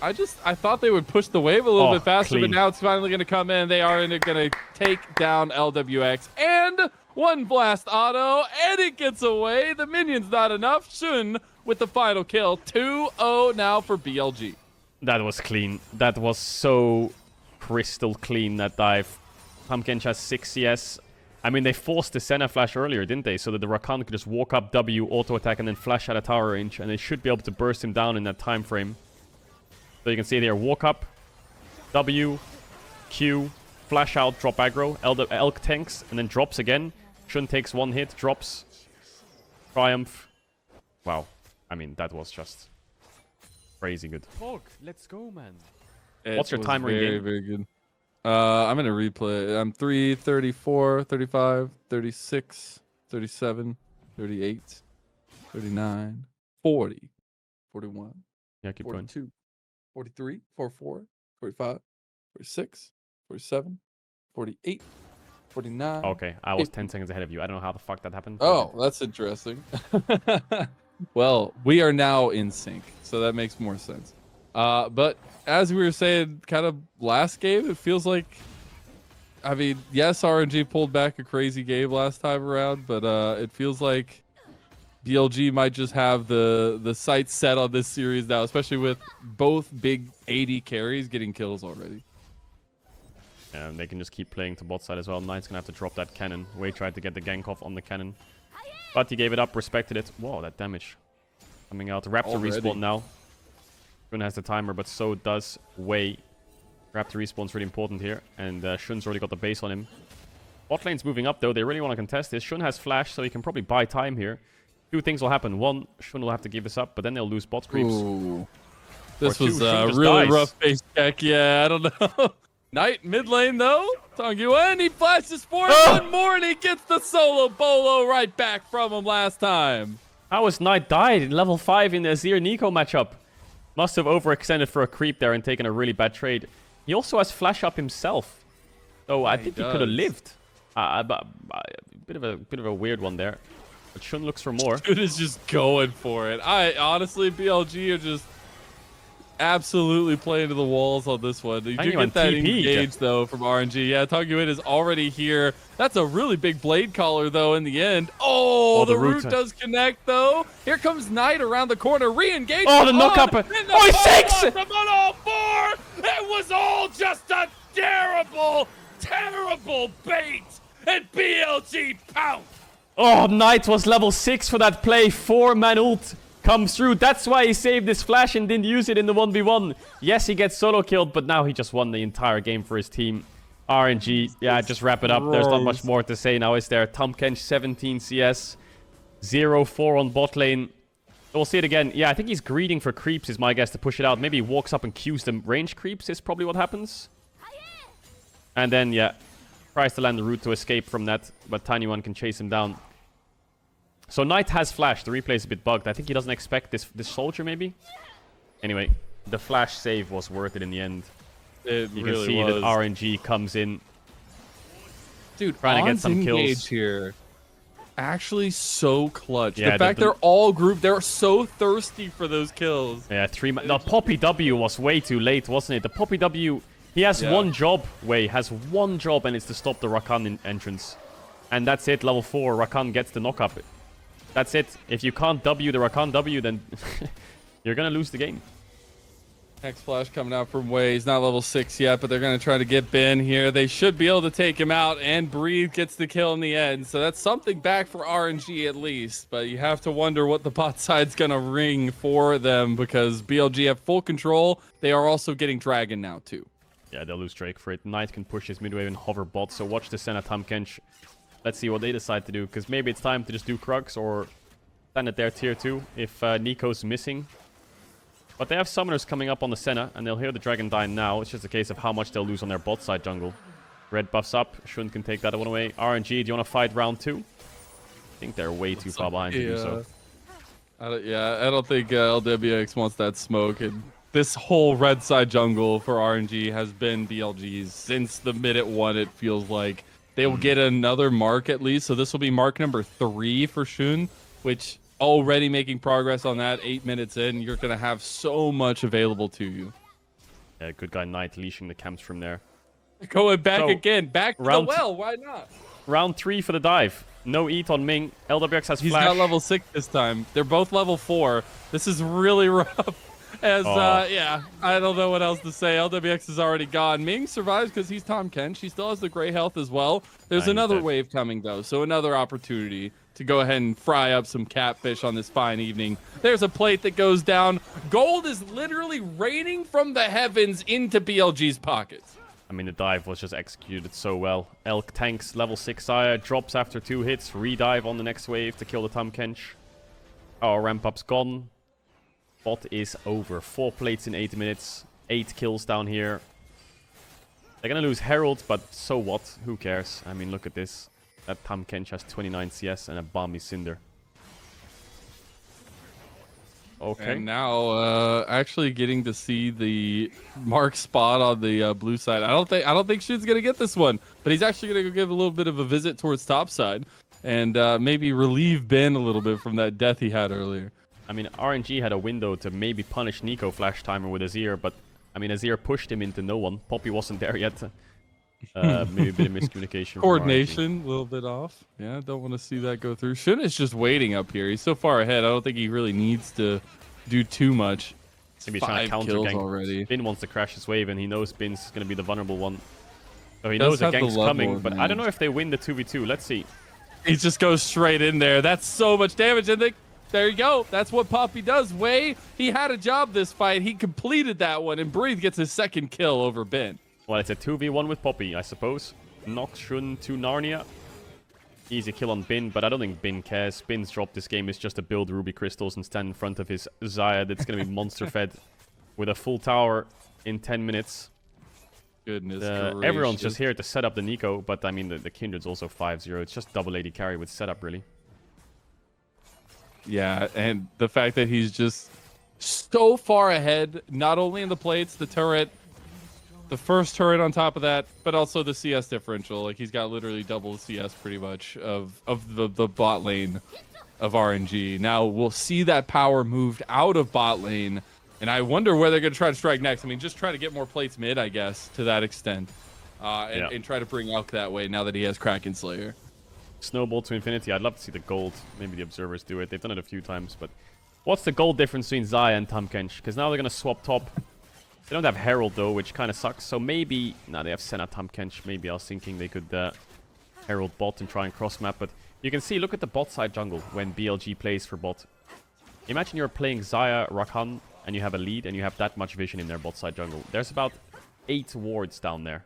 I thought they would push the wave a little bit faster, but now it's finally going to come in. They are going to take down LWX. And one blast auto, and it gets away. The minion's not enough. Shun with the final kill. 2-0 now for BLG. That was clean. That was so crystal clean, that dive. Tam Kench has 6 CS. I mean, they forced the Senna flash earlier, didn't they? So that the Rakan could just walk up, W, auto-attack, and then flash out of tower range. And they should be able to burst him down in that time frame. So you can see there, walk up, W, Q, flash out, drop aggro, Elk tanks, and then drops again. Shun takes 1 hit, drops, triumph. Wow. I mean, that was just crazy good. Fog, let's go, man. What's your was timer in very, game? very good. I'm going to replay. I'm 3, 34, 35, 36, 37, 38, 39, 40, 41, Yeah, keep going. 42, 43, 44, 45, 46, 47, 48, 49. Okay, I was 50. 10 seconds ahead of you. I don't know how the fuck that happened. Oh, that's interesting. Well, we are now in sync, so that makes more sense. But as we were saying, kind of last game, it feels like, I mean, yes, RNG pulled back a crazy game last time around, but it feels like BLG might just have the sights set on this series now, especially with both big 80 carries getting kills already. And they can just keep playing to bot side as well. Knight's gonna have to drop that cannon. Wei tried to get the gank off on the cannon, but he gave it up, respected it. Whoa, that damage coming out. Raptor Already. respawn now. Shun has the timer, but so does Wei. Raptor respawn's really important here, and Shun's already got the base on him. Bot lane's moving up though. They really want to contest this. Shun has flash, so he can probably buy time here. Two things will happen. One, Shun will have to give this up, but then they'll lose bot creeps. Ooh. This Or was two, a Shun just really dies. rough face check. Yeah, I don't know. Knight mid lane though. Tongyuan, he flashes forward one more and he gets the solo bolo right back from him last time. How has Knight died in level 5 in the Azir-Nico matchup? Must have overextended for a creep there and taken a really bad trade. He also has flash up himself. So I think he could have lived. Bit of a weird one there. But Shun looks for more. Dude is just going for it. I honestly, BLG are just absolutely playing to the walls on this one. You do get that engage though from RNG. Yeah, Tongyuan is already here. That's a really big blade collar though in the end. Oh, the root does connect though. Here comes Knight around the corner. Re-engage. Oh, the knock-up. Oh, he's 6! Oh, 4! It was all just a terrible, terrible bait. And BLG pounced. Oh, Knight was level 6 for that play. 4-man ult comes through. That's why he saved his flash and didn't use it in the 1v1. Yes, he gets solo killed, but now he just won the entire game for his team. RNG, yeah, just wrap it up. There's not much more to say now, is there? Tahm Kench, 17 CS, 0-4 on bot lane. We'll see it again. Yeah, I think he's greeding for creeps is my guess to push it out. Maybe he walks up and queues them. Range creeps is probably what happens. And then, yeah, tries to land the root to escape from that, but Tiny One can chase him down. So Knight has flash. The replay is a bit bugged. I think he doesn't expect this soldier, maybe? Anyway, the flash save was worth it in the end. You can see that RNG comes in. Dude, trying to get some kills here. Actually so clutch. Yeah, the fact they're all grouped, they're so thirsty for those kills. Yeah, the Poppy W was way too late, wasn't it? The Poppy W, he has one job, has one job, and it's to stop the Rakan entrance. And that's it, level 4, Rakan gets the knock-up. That's it. If you can't W the Rakan W, then you're gonna lose the game. X Flash coming out from Wei. He's not level 6 yet, but they're going to try to get Ben here. They should be able to take him out, and Breathe gets the kill in the end. So that's something back for RNG at least. But you have to wonder what the bot side's going to ring for them, because BLG have full control. They are also getting Dragon now, too. Yeah, they'll lose Drake for it. Knight can push his midwave and hover bot, so watch the Senna Tahm Kench. Let's see what they decide to do, because maybe it's time to just do Krugs or stand at their tier 2 if Nico's missing. But they have summoners coming up on the Senna, and they'll hear the dragon die now. It's just a case of how much they'll lose on their bot side jungle. Red buffs up. Shun can take that one away. RNG, do you want to fight round 2? I think they're way too far behind to do so. I don't think LWX wants that smoke. And this whole red side jungle for RNG has been BLG's since the minute 1, it feels like. They will get another mark at least. So this will be mark number 3 for Shun, which... already making progress on that. 8 minutes in, you're going to have so much available to you. Yeah, good guy Knight leashing the camps from there. Going back again. Back to the well. Why not? Round 3 for the dive. No eat on Ming. LWX has He's flash. not level 6 this time. They're both level 4. This is really rough. Yeah, I don't know what else to say. LWX is already gone. Ming survives because he's Tahm Kench. He still has the gray health as well. There's another wave coming, though, so another opportunity to go ahead and fry up some catfish on this fine evening. There's a plate that goes down. Gold is literally raining from the heavens into BLG's pockets. I mean, the dive was just executed so well. Elk tanks level 6 Sire, drops after 2 hits, re-dive on the next wave to kill the Tahm Kench. Our ramp-up's gone. Bot is over. 4 plates in 8 minutes. 8 kills down here. They're gonna lose Herald, but so what? Who cares? I mean, look at this. That Tahm Kench has 29 CS and a Balmy Cinder. Okay. And now, actually getting to see the Marc spot on the blue side. I don't think Shun's gonna get this one, but he's actually gonna go give a little bit of a visit towards top side and maybe relieve Ben a little bit from that death he had earlier. I mean, RNG had a window to maybe punish Nico Flash Timer with Azir, but I mean, Azir pushed him into no one. Poppy wasn't there yet. Maybe a bit of miscommunication. Coordination, a little bit off. Yeah, don't want to see that go through. Shun is just waiting up here. He's so far ahead. I don't think he really needs to do too much. Maybe he's trying to counter gank. Already. Bin wants to crash his wave, and he knows Bin's going to be the vulnerable one. So he knows the gank's coming, but I don't know if they win the 2v2. Let's see. He just goes straight in there. That's so much damage. And there you go. That's what Poppy does. Wei, he had a job this fight. He completed that one, and Breathe gets his second kill over Bin. Well, it's a 2v1 with Poppy, I suppose. Knocks Shun to Narnia. Easy kill on Bin, but I don't think Bin cares. Bin's job this game is just to build Ruby Crystals and stand in front of his Xayah that's going to be monster-fed with a full tower in 10 minutes. Goodness everyone's just here to set up the Nico, but I mean, the Kindred's also 5-0. It's just double AD carry with setup, really. Yeah, and the fact that he's just so far ahead, not only in the plates, the turret, the first turret on top of that, but also the CS differential. Like, he's got literally double the CS pretty much of the bot lane of RNG. Now we'll see that power moved out of bot lane, and I wonder where they're going to try to strike next. I mean, just try to get more plates mid, I guess, to that extent, and try to bring Elk that way now that he has Kraken Slayer. Snowball to infinity. I'd love to see the gold. Maybe the observers do it. They've done it a few times, but what's the gold difference between Xayah and Tahm Kench? Because now they're going to swap top. They don't have Herald, though, which kind of sucks. So maybe... Nah, they have Senna, Tahm Kench. Maybe I was thinking they could Herald bot and try and cross-map. But you can see, look at the bot side jungle when BLG plays for bot. Imagine you're playing Xayah, Rakan, and you have a lead, and you have that much vision in their bot side jungle. There's about 8 wards down there.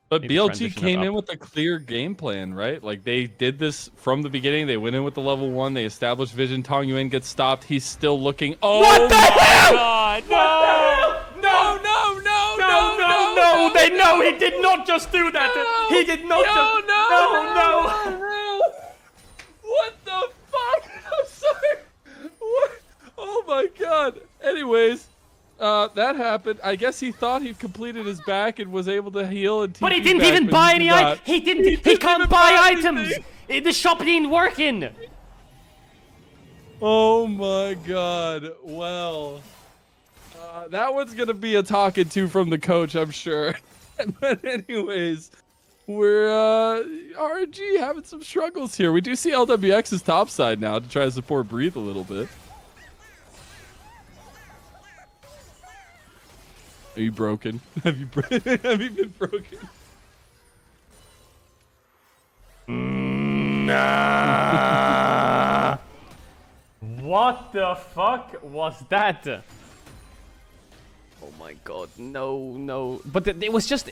But BLG came in with a clear game plan, right? Like, they did this from the beginning. They went in with the level 1. They established vision. Tong Yuan gets stopped. He's still looking. Oh, what the hell? God. No! They know he did not just do that. He did not No! What the fuck? I'm sorry. What? Oh my God. Anyways. That happened. I guess he thought he'd completed his back and was able to heal and TP. But he didn't even buy any items. He can't buy items. The shop ain't working. Oh my God. Well, that one's gonna be a talking to from the coach, I'm sure. But anyways, we're RNG having some struggles here. We do see LWX's top side now to try to support Breathe a little bit. Are you broken? Have you been broken? Nah. What the fuck was that? Oh my God, no. But it was just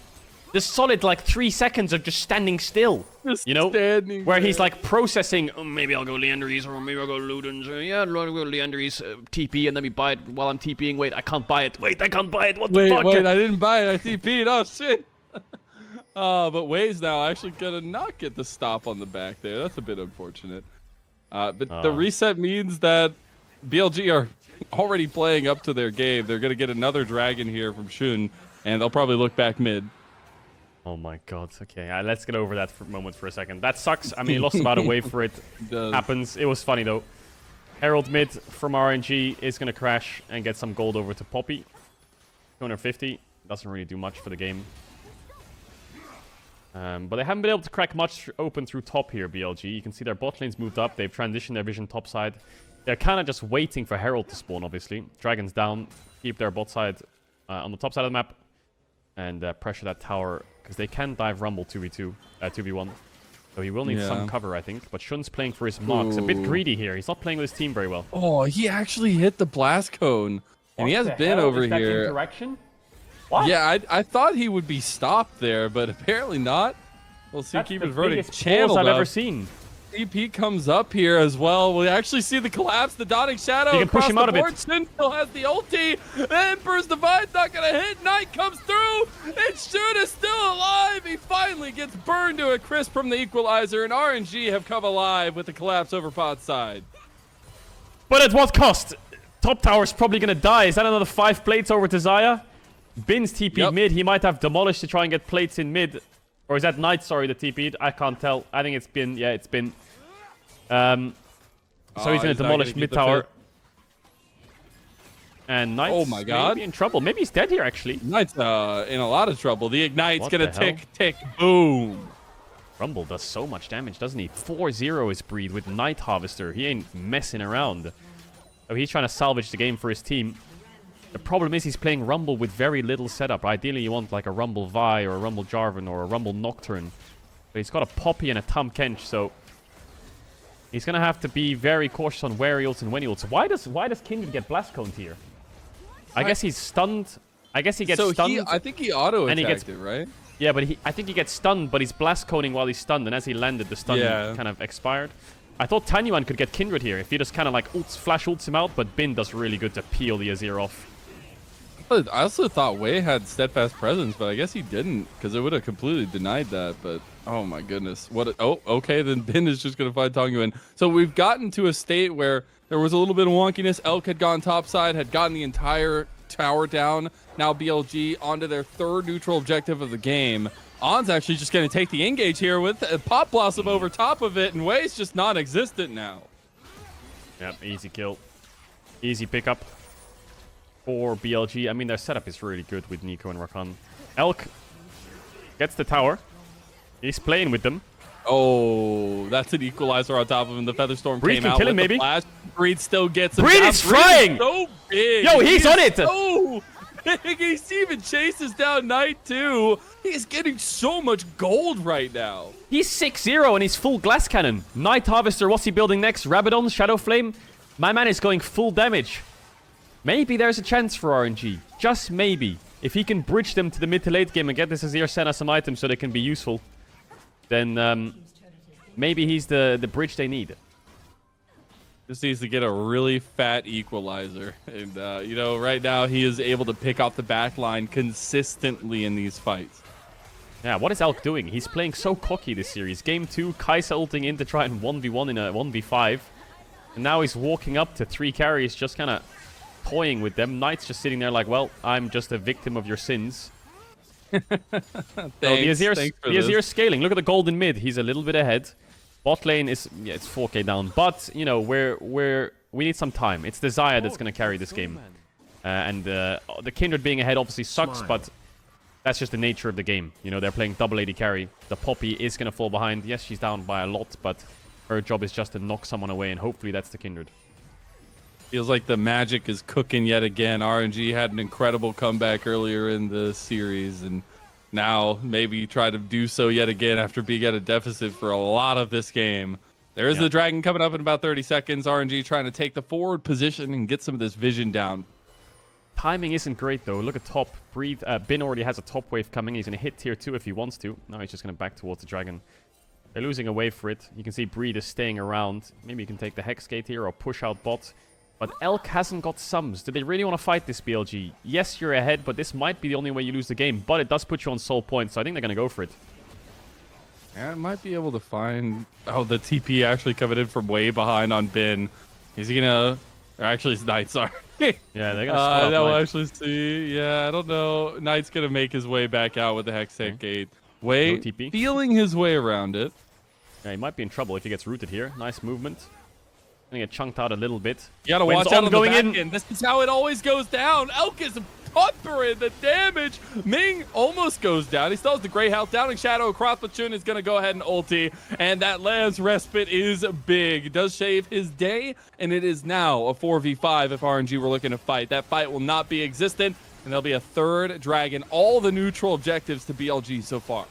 the solid like 3 seconds of just standing still. Just you know, standing where there. He's like processing. Oh, maybe I'll go Leandries or maybe I'll go Ludens. Yeah, I'll go Leandries TP and let me buy it while I'm TPing. Wait, I can't buy it. Wait, I can't buy it. What the fuck? Wait, I didn't buy it. I TP'd. Oh shit. But Wei's now actually gonna not get the stop on the back there. That's a bit unfortunate. But the reset means that BLG are already playing up to their game. They're gonna get another dragon here from Shun, and they'll probably look back mid. Oh my God. Okay, let's get over that moment for a second. That sucks. I mean, he lost about a wave for it. Happens. It was funny though. Herald mid from RNG is gonna crash and get some gold over to Poppy. 250 doesn't really do much for the game. But they haven't been able to crack much open through top here, BLG. You can see their bot lane's moved up. They've transitioned their vision top side. They're kind of just waiting for Herald to spawn, obviously. Dragons down. Keep their bot side on the top side of the map. And pressure that tower. Because they can dive Rumble 2v1. So he will need some cover, I think. But Shun's playing for his marks. A bit greedy here. He's not playing with his team very well. Oh, he actually hit the blast cone. And he has been over Is that here. interaction? What? Yeah, I thought he would be stopped there, but apparently not. We'll see. That's Keep the inverting biggest channel balls I've ever seen. TP comes up here as well. We actually see the collapse, the Dawning Shadow. You can push him out a bit. Sin still has the ulti. Emperor's Divine's not going to hit. Knight comes through. And Shoot is still alive. He finally gets burned to a crisp from the Equalizer. And RNG have come alive with the collapse over Pod's side. But at what cost? Top tower's probably going to die. Is that another 5 plates over to Xayah? Bin's TP'd mid. He might have demolished to try and get plates in mid. Or is that Knight, sorry, that TP'd? I can't tell. I think it's Bin. Yeah, it's Bin. So he's going to demolish mid tower. And Knight's oh my god, maybe in trouble. Maybe he's dead here, actually. Knight's in a lot of trouble. The Ignite's going to tick, tick, boom. Rumble does so much damage, doesn't he? 4-0 is Breed with Night Harvester. He ain't messing around. So he's trying to salvage the game for his team. The problem is he's playing Rumble with very little setup. Ideally, you want like a Rumble Vi or a Rumble Jarvan or a Rumble Nocturne. But he's got a Poppy and a Tahm Kench, so he's going to have to be very cautious on where he ults and when he ults. Why does Kindred get Blast Coned here? I guess he's stunned. I guess he gets stunned. I think he auto-attacked it, right? Yeah, but I think he gets stunned, but he's Blast Coning while he's stunned, and as he landed, the stun kind of expired. I thought Tanyuan could get Kindred here if he just kind of like flash ults him out, but Bin does really good to peel the Azir off. I also thought Wei had Steadfast Presence, but I guess he didn't, because it would have completely denied that. But oh my goodness, okay, then Bin is just gonna find Tanyuan. So we've gotten to a state where there was a little bit of wonkiness. Elk had gone topside, had gotten the entire tower down. Now BLG onto their 3rd neutral objective of the game. On's actually just going to take the engage here with a Pop Blossom over top of it, and Wei's just non-existent now. Yep, easy kill. Easy pickup for BLG. I mean, their setup is really good with Nico and Rakan. Elk gets the tower. He's playing with them. Oh, that's an Equalizer on top of him. The Featherstorm Breed came can out kill with him, maybe. the flash. Breed still gets him. Breed is flying! So big. Yo, he's on it! So big. He even chases down Knight too. He's getting so much gold right now. He's 6-0 and he's full Glass Cannon. Night Harvester, what's he building next? Rabadon, Shadow Flame? My man is going full damage. Maybe there's a chance for RNG. Just maybe. If he can bridge them to the mid to late game and get this Azir Senna some items so they can be useful, then maybe he's the bridge they need. Just needs to get a really fat Equalizer. And, you know, right now he is able to pick off the back line consistently in these fights. Yeah, what is Elk doing? He's playing so cocky this series. Game 2, Kai'Sa ulting in to try and 1v1 in a 1v5. And now he's walking up to 3 carries, just kind of toying with them. Knight's just sitting there like, well, I'm just a victim of your sins. Thanks, so the Azir's scaling. Look at the golden mid. He's a little bit ahead. Bot lane is, yeah, it's 4k down. But, you know, we need some time. It's the Xayah that's going to carry this game. And the Kindred being ahead obviously sucks, but that's just the nature of the game. You know, they're playing double AD carry. The Poppy is going to fall behind. Yes, she's down by a lot, but her job is just to knock someone away, and hopefully that's the Kindred. Feels like the magic is cooking yet again. RNG had an incredible comeback earlier in the series, and now maybe try to do so yet again after being at a deficit for a lot of this game. There is the dragon coming up in about 30 seconds. RNG trying to take the forward position and get some of this vision down. Timing isn't great, though. Look at top. Breathe. Bin already has a top wave coming. He's going to hit tier 2 if he wants to. Now he's just going to back towards the dragon. They're losing a wave for it. You can see Breed is staying around. Maybe you can take the Hex Gate here or push out bot. But Elk hasn't got sums. Do they really want to fight this BLG? Yes, you're ahead, but this might be the only way you lose the game. But it does put you on soul points, so I think they're going to go for it. Yeah, it might be able to find... Oh, the TP actually coming in from way behind on Bin. Is he going to... Actually, it's Knight, sorry. Yeah, they're going to we'll actually see. Yeah, I don't know. Knight's going to make his way back out with the Hex Gate. Wei feeling his way around it. Yeah, he might be in trouble if he gets rooted here. Nice movement. Gonna get chunked out a little bit. You gotta watch out on going in. This is how it always goes down. Elk is pumpering the damage. Ming almost goes down. He still has the Grey Health. Downing Shadow across Platoon is gonna go ahead and ulti. And that Lance respite is big. Does shave his day. And it is now a 4v5 if RNG were looking to fight. That fight will not be existent. And there'll be a 3rd dragon. All the neutral objectives to BLG so far.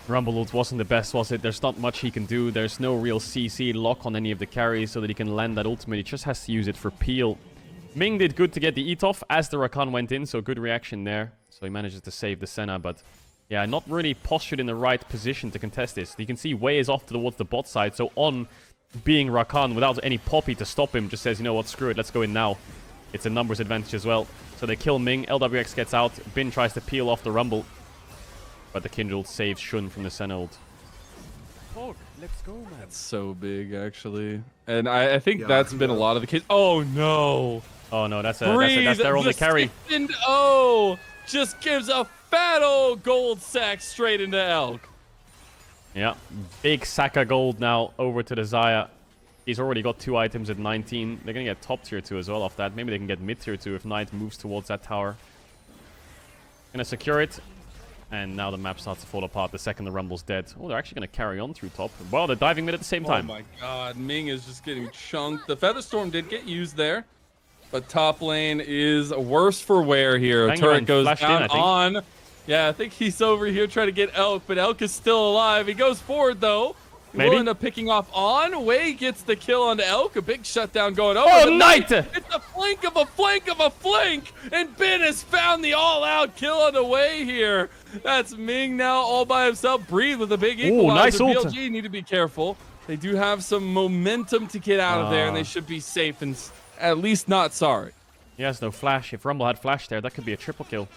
Rumble ult wasn't the best, was it? There's not much he can do. There's no real CC lock on any of the carries so that he can land that ultimate. He just has to use it for peel. Ming did good to get the eat off as the Rakan went in, so good reaction there. So he manages to save the Senna, but Yeah, not really postured in the right position to contest this. You can see Wei is off towards the bot side, so On, being Rakan without any Poppy to stop him, just says, you know what, screw it, let's go in now. It's a numbers advantage as well. So they kill Ming, LWX gets out, Bin tries to peel off the Rumble. But the Kindle saves Shun from the Sen ult. Let's go, man. That's so big, actually. And I think that's been a lot of the case. Oh, no. Oh, no, that's their only carry. And oh, just gives a fat old gold sack straight into Elk. Yeah, big sack of gold now over to the Xayah. He's already got 2 items at 19. They're going to get top tier 2 as well off that. Maybe they can get mid tier 2 if Knight moves towards that tower. Going to secure it. And now the map starts to fall apart the second the Rumble's dead. Oh, they're actually going to carry on through top. Wow, they're diving mid at the same time. Oh my god, Ming is just getting chunked. The Featherstorm did get used there. But top lane is worse for wear here. Turret goes down on. Yeah, I think he's over here trying to get Elk, but Elk is still alive. He goes forward, though. Maybe. Will end up picking off on. Wei gets the kill onto Elk. A big shutdown going over. Oh, Knight! It's a flank of a flank of a flank. And Ben has found the all-out kill on the way here. That's Ming now all by himself. Breathe with a big equalizer. Nice ult. BLG need to be careful. They do have some momentum to get out of there, and they should be safe and at least not sorry. He has no flash. If Rumble had flash there, that could be a triple kill.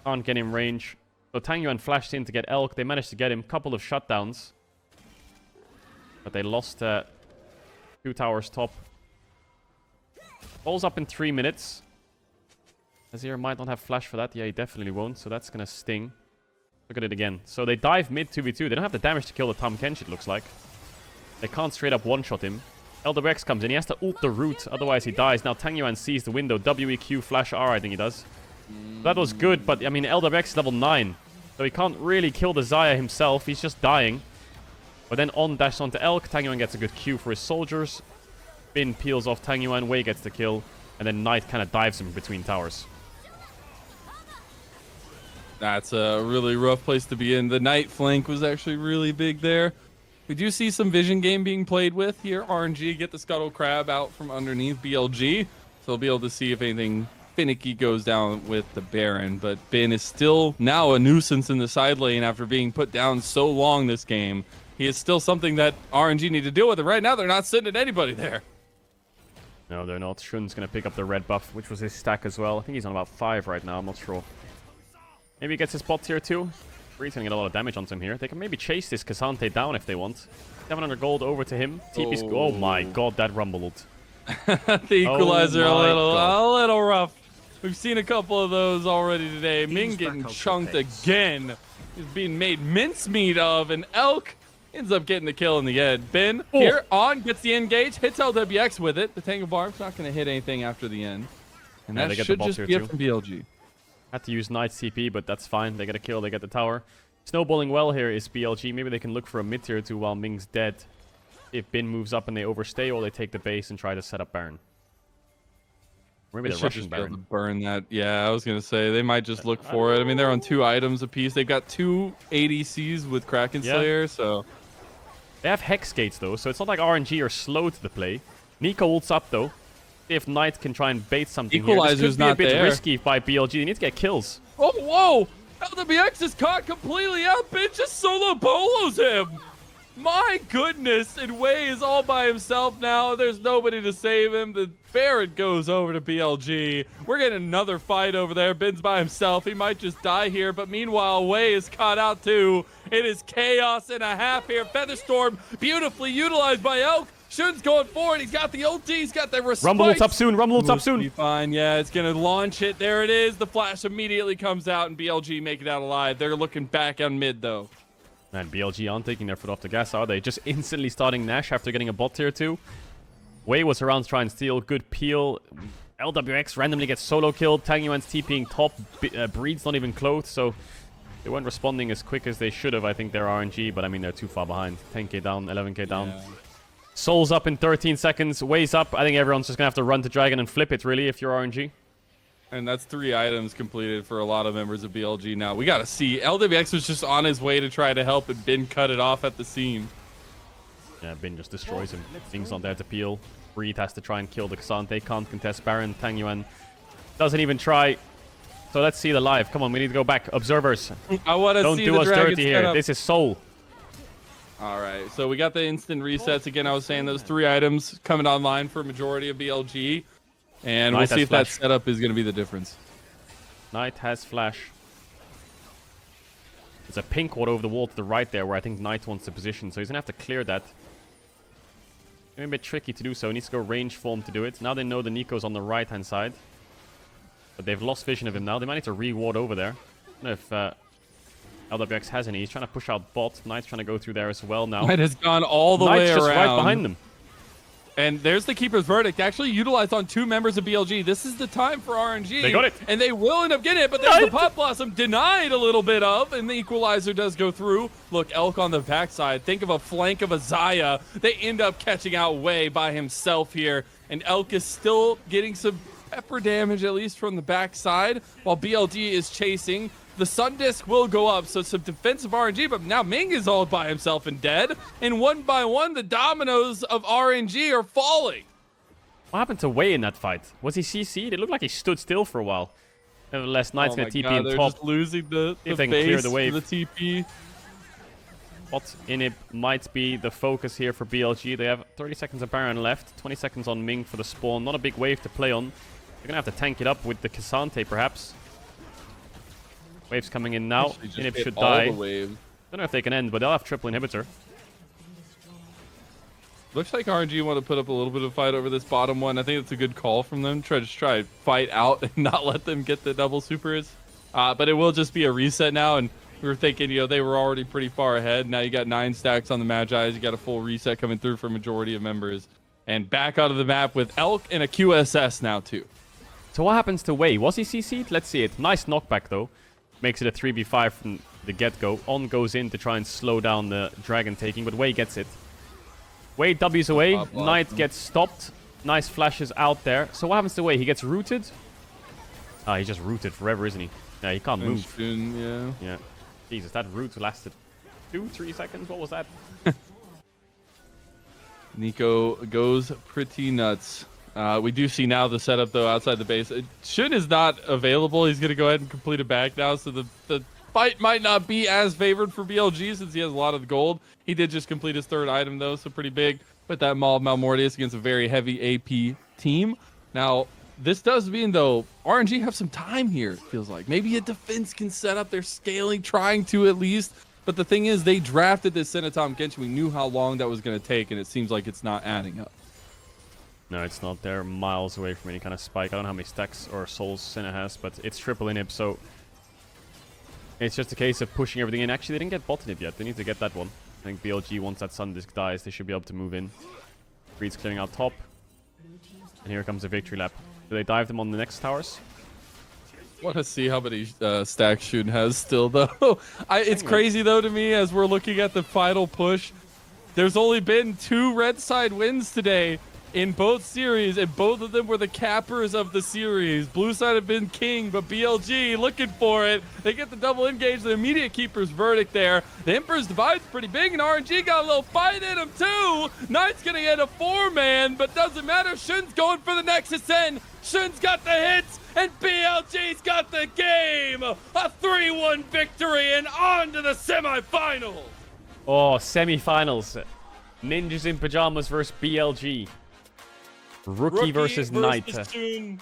Can't get him range. So Tang Yuan flashed in to get Elk. They managed to get him. Couple of shutdowns. But they lost 2 towers top. Falls up in 3 minutes. Azir might not have flash for that. Yeah, he definitely won't. So that's going to sting. Look at it again. So they dive mid 2v2. They don't have the damage to kill the Tahm Kench, it looks like. They can't straight up one-shot him. LWX comes in. He has to ult the root. Otherwise, he dies. Now Tang Yuan sees the window. WEQ flash R, I think he does. That was good, but I mean, LWX is level 9. So he can't really kill the Xayah himself. He's just dying. But then On dashes onto Elk. Tang Yuan gets a good Q for his soldiers. Bin peels off Tang Yuan. Wei gets the kill. And then Knight kind of dives him between towers. That's a really rough place to be in. The Knight flank was actually really big there. We do see some vision game being played with here. RNG get the Scuttle Crab out from underneath BLG. So they'll be able to see if anything finicky goes down with the Baron, but Bin is still now a nuisance in the side lane after being put down so long this game. He is still something that RNG need to deal with, and right now they're not sitting at anybody there. No, they're not. Shun's going to pick up the red buff, which was his stack as well. I think he's on about 5 right now, I'm not sure. Maybe he gets his bot tier 2. Bree's going to get a lot of damage onto him here. They can maybe chase this K'Sante down if they want. 700 gold over to him. TP's... Oh my god, that Rumble ult. The equalizer a little rough. We've seen a couple of those already today. Ming getting chunked again. He's being made mincemeat of, and Elk ends up getting the kill in the end. Ben here on gets the engage, hits LWX with it. The Tango Barb's not going to hit anything after the end. And that should just be it from BLG. Had to use Knight's TP, but that's fine. They get a kill, they get the tower. Snowballing well here is BLG. Maybe they can look for a mid tier 2 while Ming's dead. If Bin moves up and they overstay, or they take the base and try to set up Baron. Maybe they're rushing Baron. To burn that. Yeah, I was going to say, they might just look for it. I mean, they're on 2 items apiece. They've got 2 ADCs with Kraken Slayer, so... They have Hex Gates, though, so it's not like RNG are slow to the play. Nico ults up, though. See if Knight can try and bait something here. This could be a bit risky by BLG. They need to get kills. Oh, whoa! LWX is caught completely out. Ben just solo bolos him! My goodness, and Wei is all by himself now. There's nobody to save him. The Baron goes over to BLG. We're getting another fight over there. Ben's by himself. He might just die here, but meanwhile, Wei is caught out too. It is chaos and a half here. Featherstorm beautifully utilized by Elk. Shun's going forward. He's got the ulti. He's got the respite. Rumble ults up soon. Rumble ults up soon. Be fine. Yeah, it's going to launch it. There it is. The flash immediately comes out, and BLG make it out alive. They're looking back on mid, though. Man, BLG aren't taking their foot off the gas, are they? Just instantly starting Nash after getting a bot tier 2. Wei was around to try and steal. Good peel. LWX randomly gets solo killed. Tang Yuan's TPing top. Breed's not even clothed, so they weren't responding as quick as they should have. I think they're RNG, but I mean, they're too far behind. 10k down, 11k down. Yeah. Soul's up in 13 seconds. Wei's up. I think everyone's just going to have to run to Dragon and flip it, really, if you're RNG. And that's 3 items completed for a lot of members of BLG now. We got to see. LWX was just on his way to try to help, and Bin cut it off at the seam. Yeah, Bin just destroys him. Thing's not there to peel. Breed has to try and kill the K'Sante. Can't contest Baron. Tang Yuan doesn't even try. So let's see the live. Come on, we need to go back. Observers, I want to don't see do the us dragon dirty here. setup. This is Soul. All right, so we got the instant resets again. I was saying those 3 items coming online for majority of BLG, and we'll Knight see has if that flash. setup is going to be the difference. Knight has flash. There's a pink ward over the wall to the right there where I think Knight wants the position, so he's going to have to clear that. Maybe a bit tricky to do so. He needs to go range form to do it. Now they know the Nico's on the right-hand side. But they've lost vision of him now. They might need to re-ward over there. I don't know if LWX has any. He's trying to push out bot. Knight's trying to go through there as well now. Knight has gone all the Knight's way just around. right behind them. And there's the Keeper's Verdict, actually utilized on 2 members of BLG. This is the time for RNG. They got it. And they will end up getting it, but there's the Pot Blossom denied a little bit of, and the Equalizer does go through. Look, Elk on the backside. Think of a flank of a Zaya. They end up catching out Way by himself here, and Elk is still getting some pepper damage, at least from the backside, while BLG is chasing. The Sun Disc will go up, so some defensive RNG, but now Ming is all by himself and dead. And one by one, the dominoes of RNG are falling. What happened to Wei in that fight? Was he CC'd? It looked like he stood still for a while. Nevertheless, Knight's going to TP in they're top. just losing the if they can clear the wave. the TP. Bot inhib might be the focus here for BLG. They have 30 seconds of Baron left. 20 seconds on Ming for the spawn. Not a big wave to play on. They're going to have to tank it up with the Cassante, perhaps. Wave's coming in now. Inhib should die. Don't know if they can end, but they'll have triple inhibitor. Looks like RNG want to put up a little bit of fight over this bottom one. I think it's a good call from them. Try to fight out and not let them get the double supers. But it will just be a reset now. And we were thinking, they were already pretty far ahead. Now you got 9 stacks on the Magi's. You got a full reset coming through for majority of members. And back out of the map with Elk and a QSS now too. So what happens to Wei? Was he CC'd? Let's see it. Nice knockback though. Makes it a 3v5 from the get-go. On goes in to try and slow down the dragon taking, but Wei gets it. Wei W's away. Knight gets stopped. Nice flashes out there. So what happens to Wei? He gets rooted. Ah, he's just rooted forever, isn't he? Yeah, he can't move. Yeah. Jesus, that root lasted 2-3 seconds. What was that? Nico goes pretty nuts. We do see now the setup, though, outside the base. Shun is not available. He's going to go ahead and complete it back now, so the fight might not be as favored for BLG since he has a lot of the gold. He did just complete his 3rd item, though, so pretty big. But that Maul of Malmortius against a very heavy AP team. Now, this does mean, though, RNG have some time here, it feels like. Maybe a defense can set up. They're scaling, trying to at least. But the thing is, they drafted this Senatom Genshin. We knew how long that was going to take, and it seems like it's not adding up. No, it's not. They're miles away from any kind of spike. I don't know how many stacks or souls Senna has, but it's triple inhib, so it's just a case of pushing everything in. Actually, they didn't get bot inhib yet. They need to get that one. I think BLG, once that Sun Disc dies, they should be able to move in. Breed's clearing out top. And here comes the victory lap. Do they dive them on the next towers? Want to see how many stacks Shun has still, though. It's crazy, though, to me, as we're looking at the final push. There's only been 2 red side wins today in both series, and both of them were the cappers of the series. Blue side have been king, but BLG looking for it. They get the double engage, the immediate Keeper's Verdict there. The Emperor's Divide's pretty big, and RNG got a little fight in him too. Knight's gonna get a 4-man, but doesn't matter. Shun's going for the Nexus End. Shun's got the hits, and BLG's got the game. A 3-1 victory, and on to the semifinals. Oh, semifinals. Ninjas in Pajamas versus BLG. Rookie versus Knight. Shun.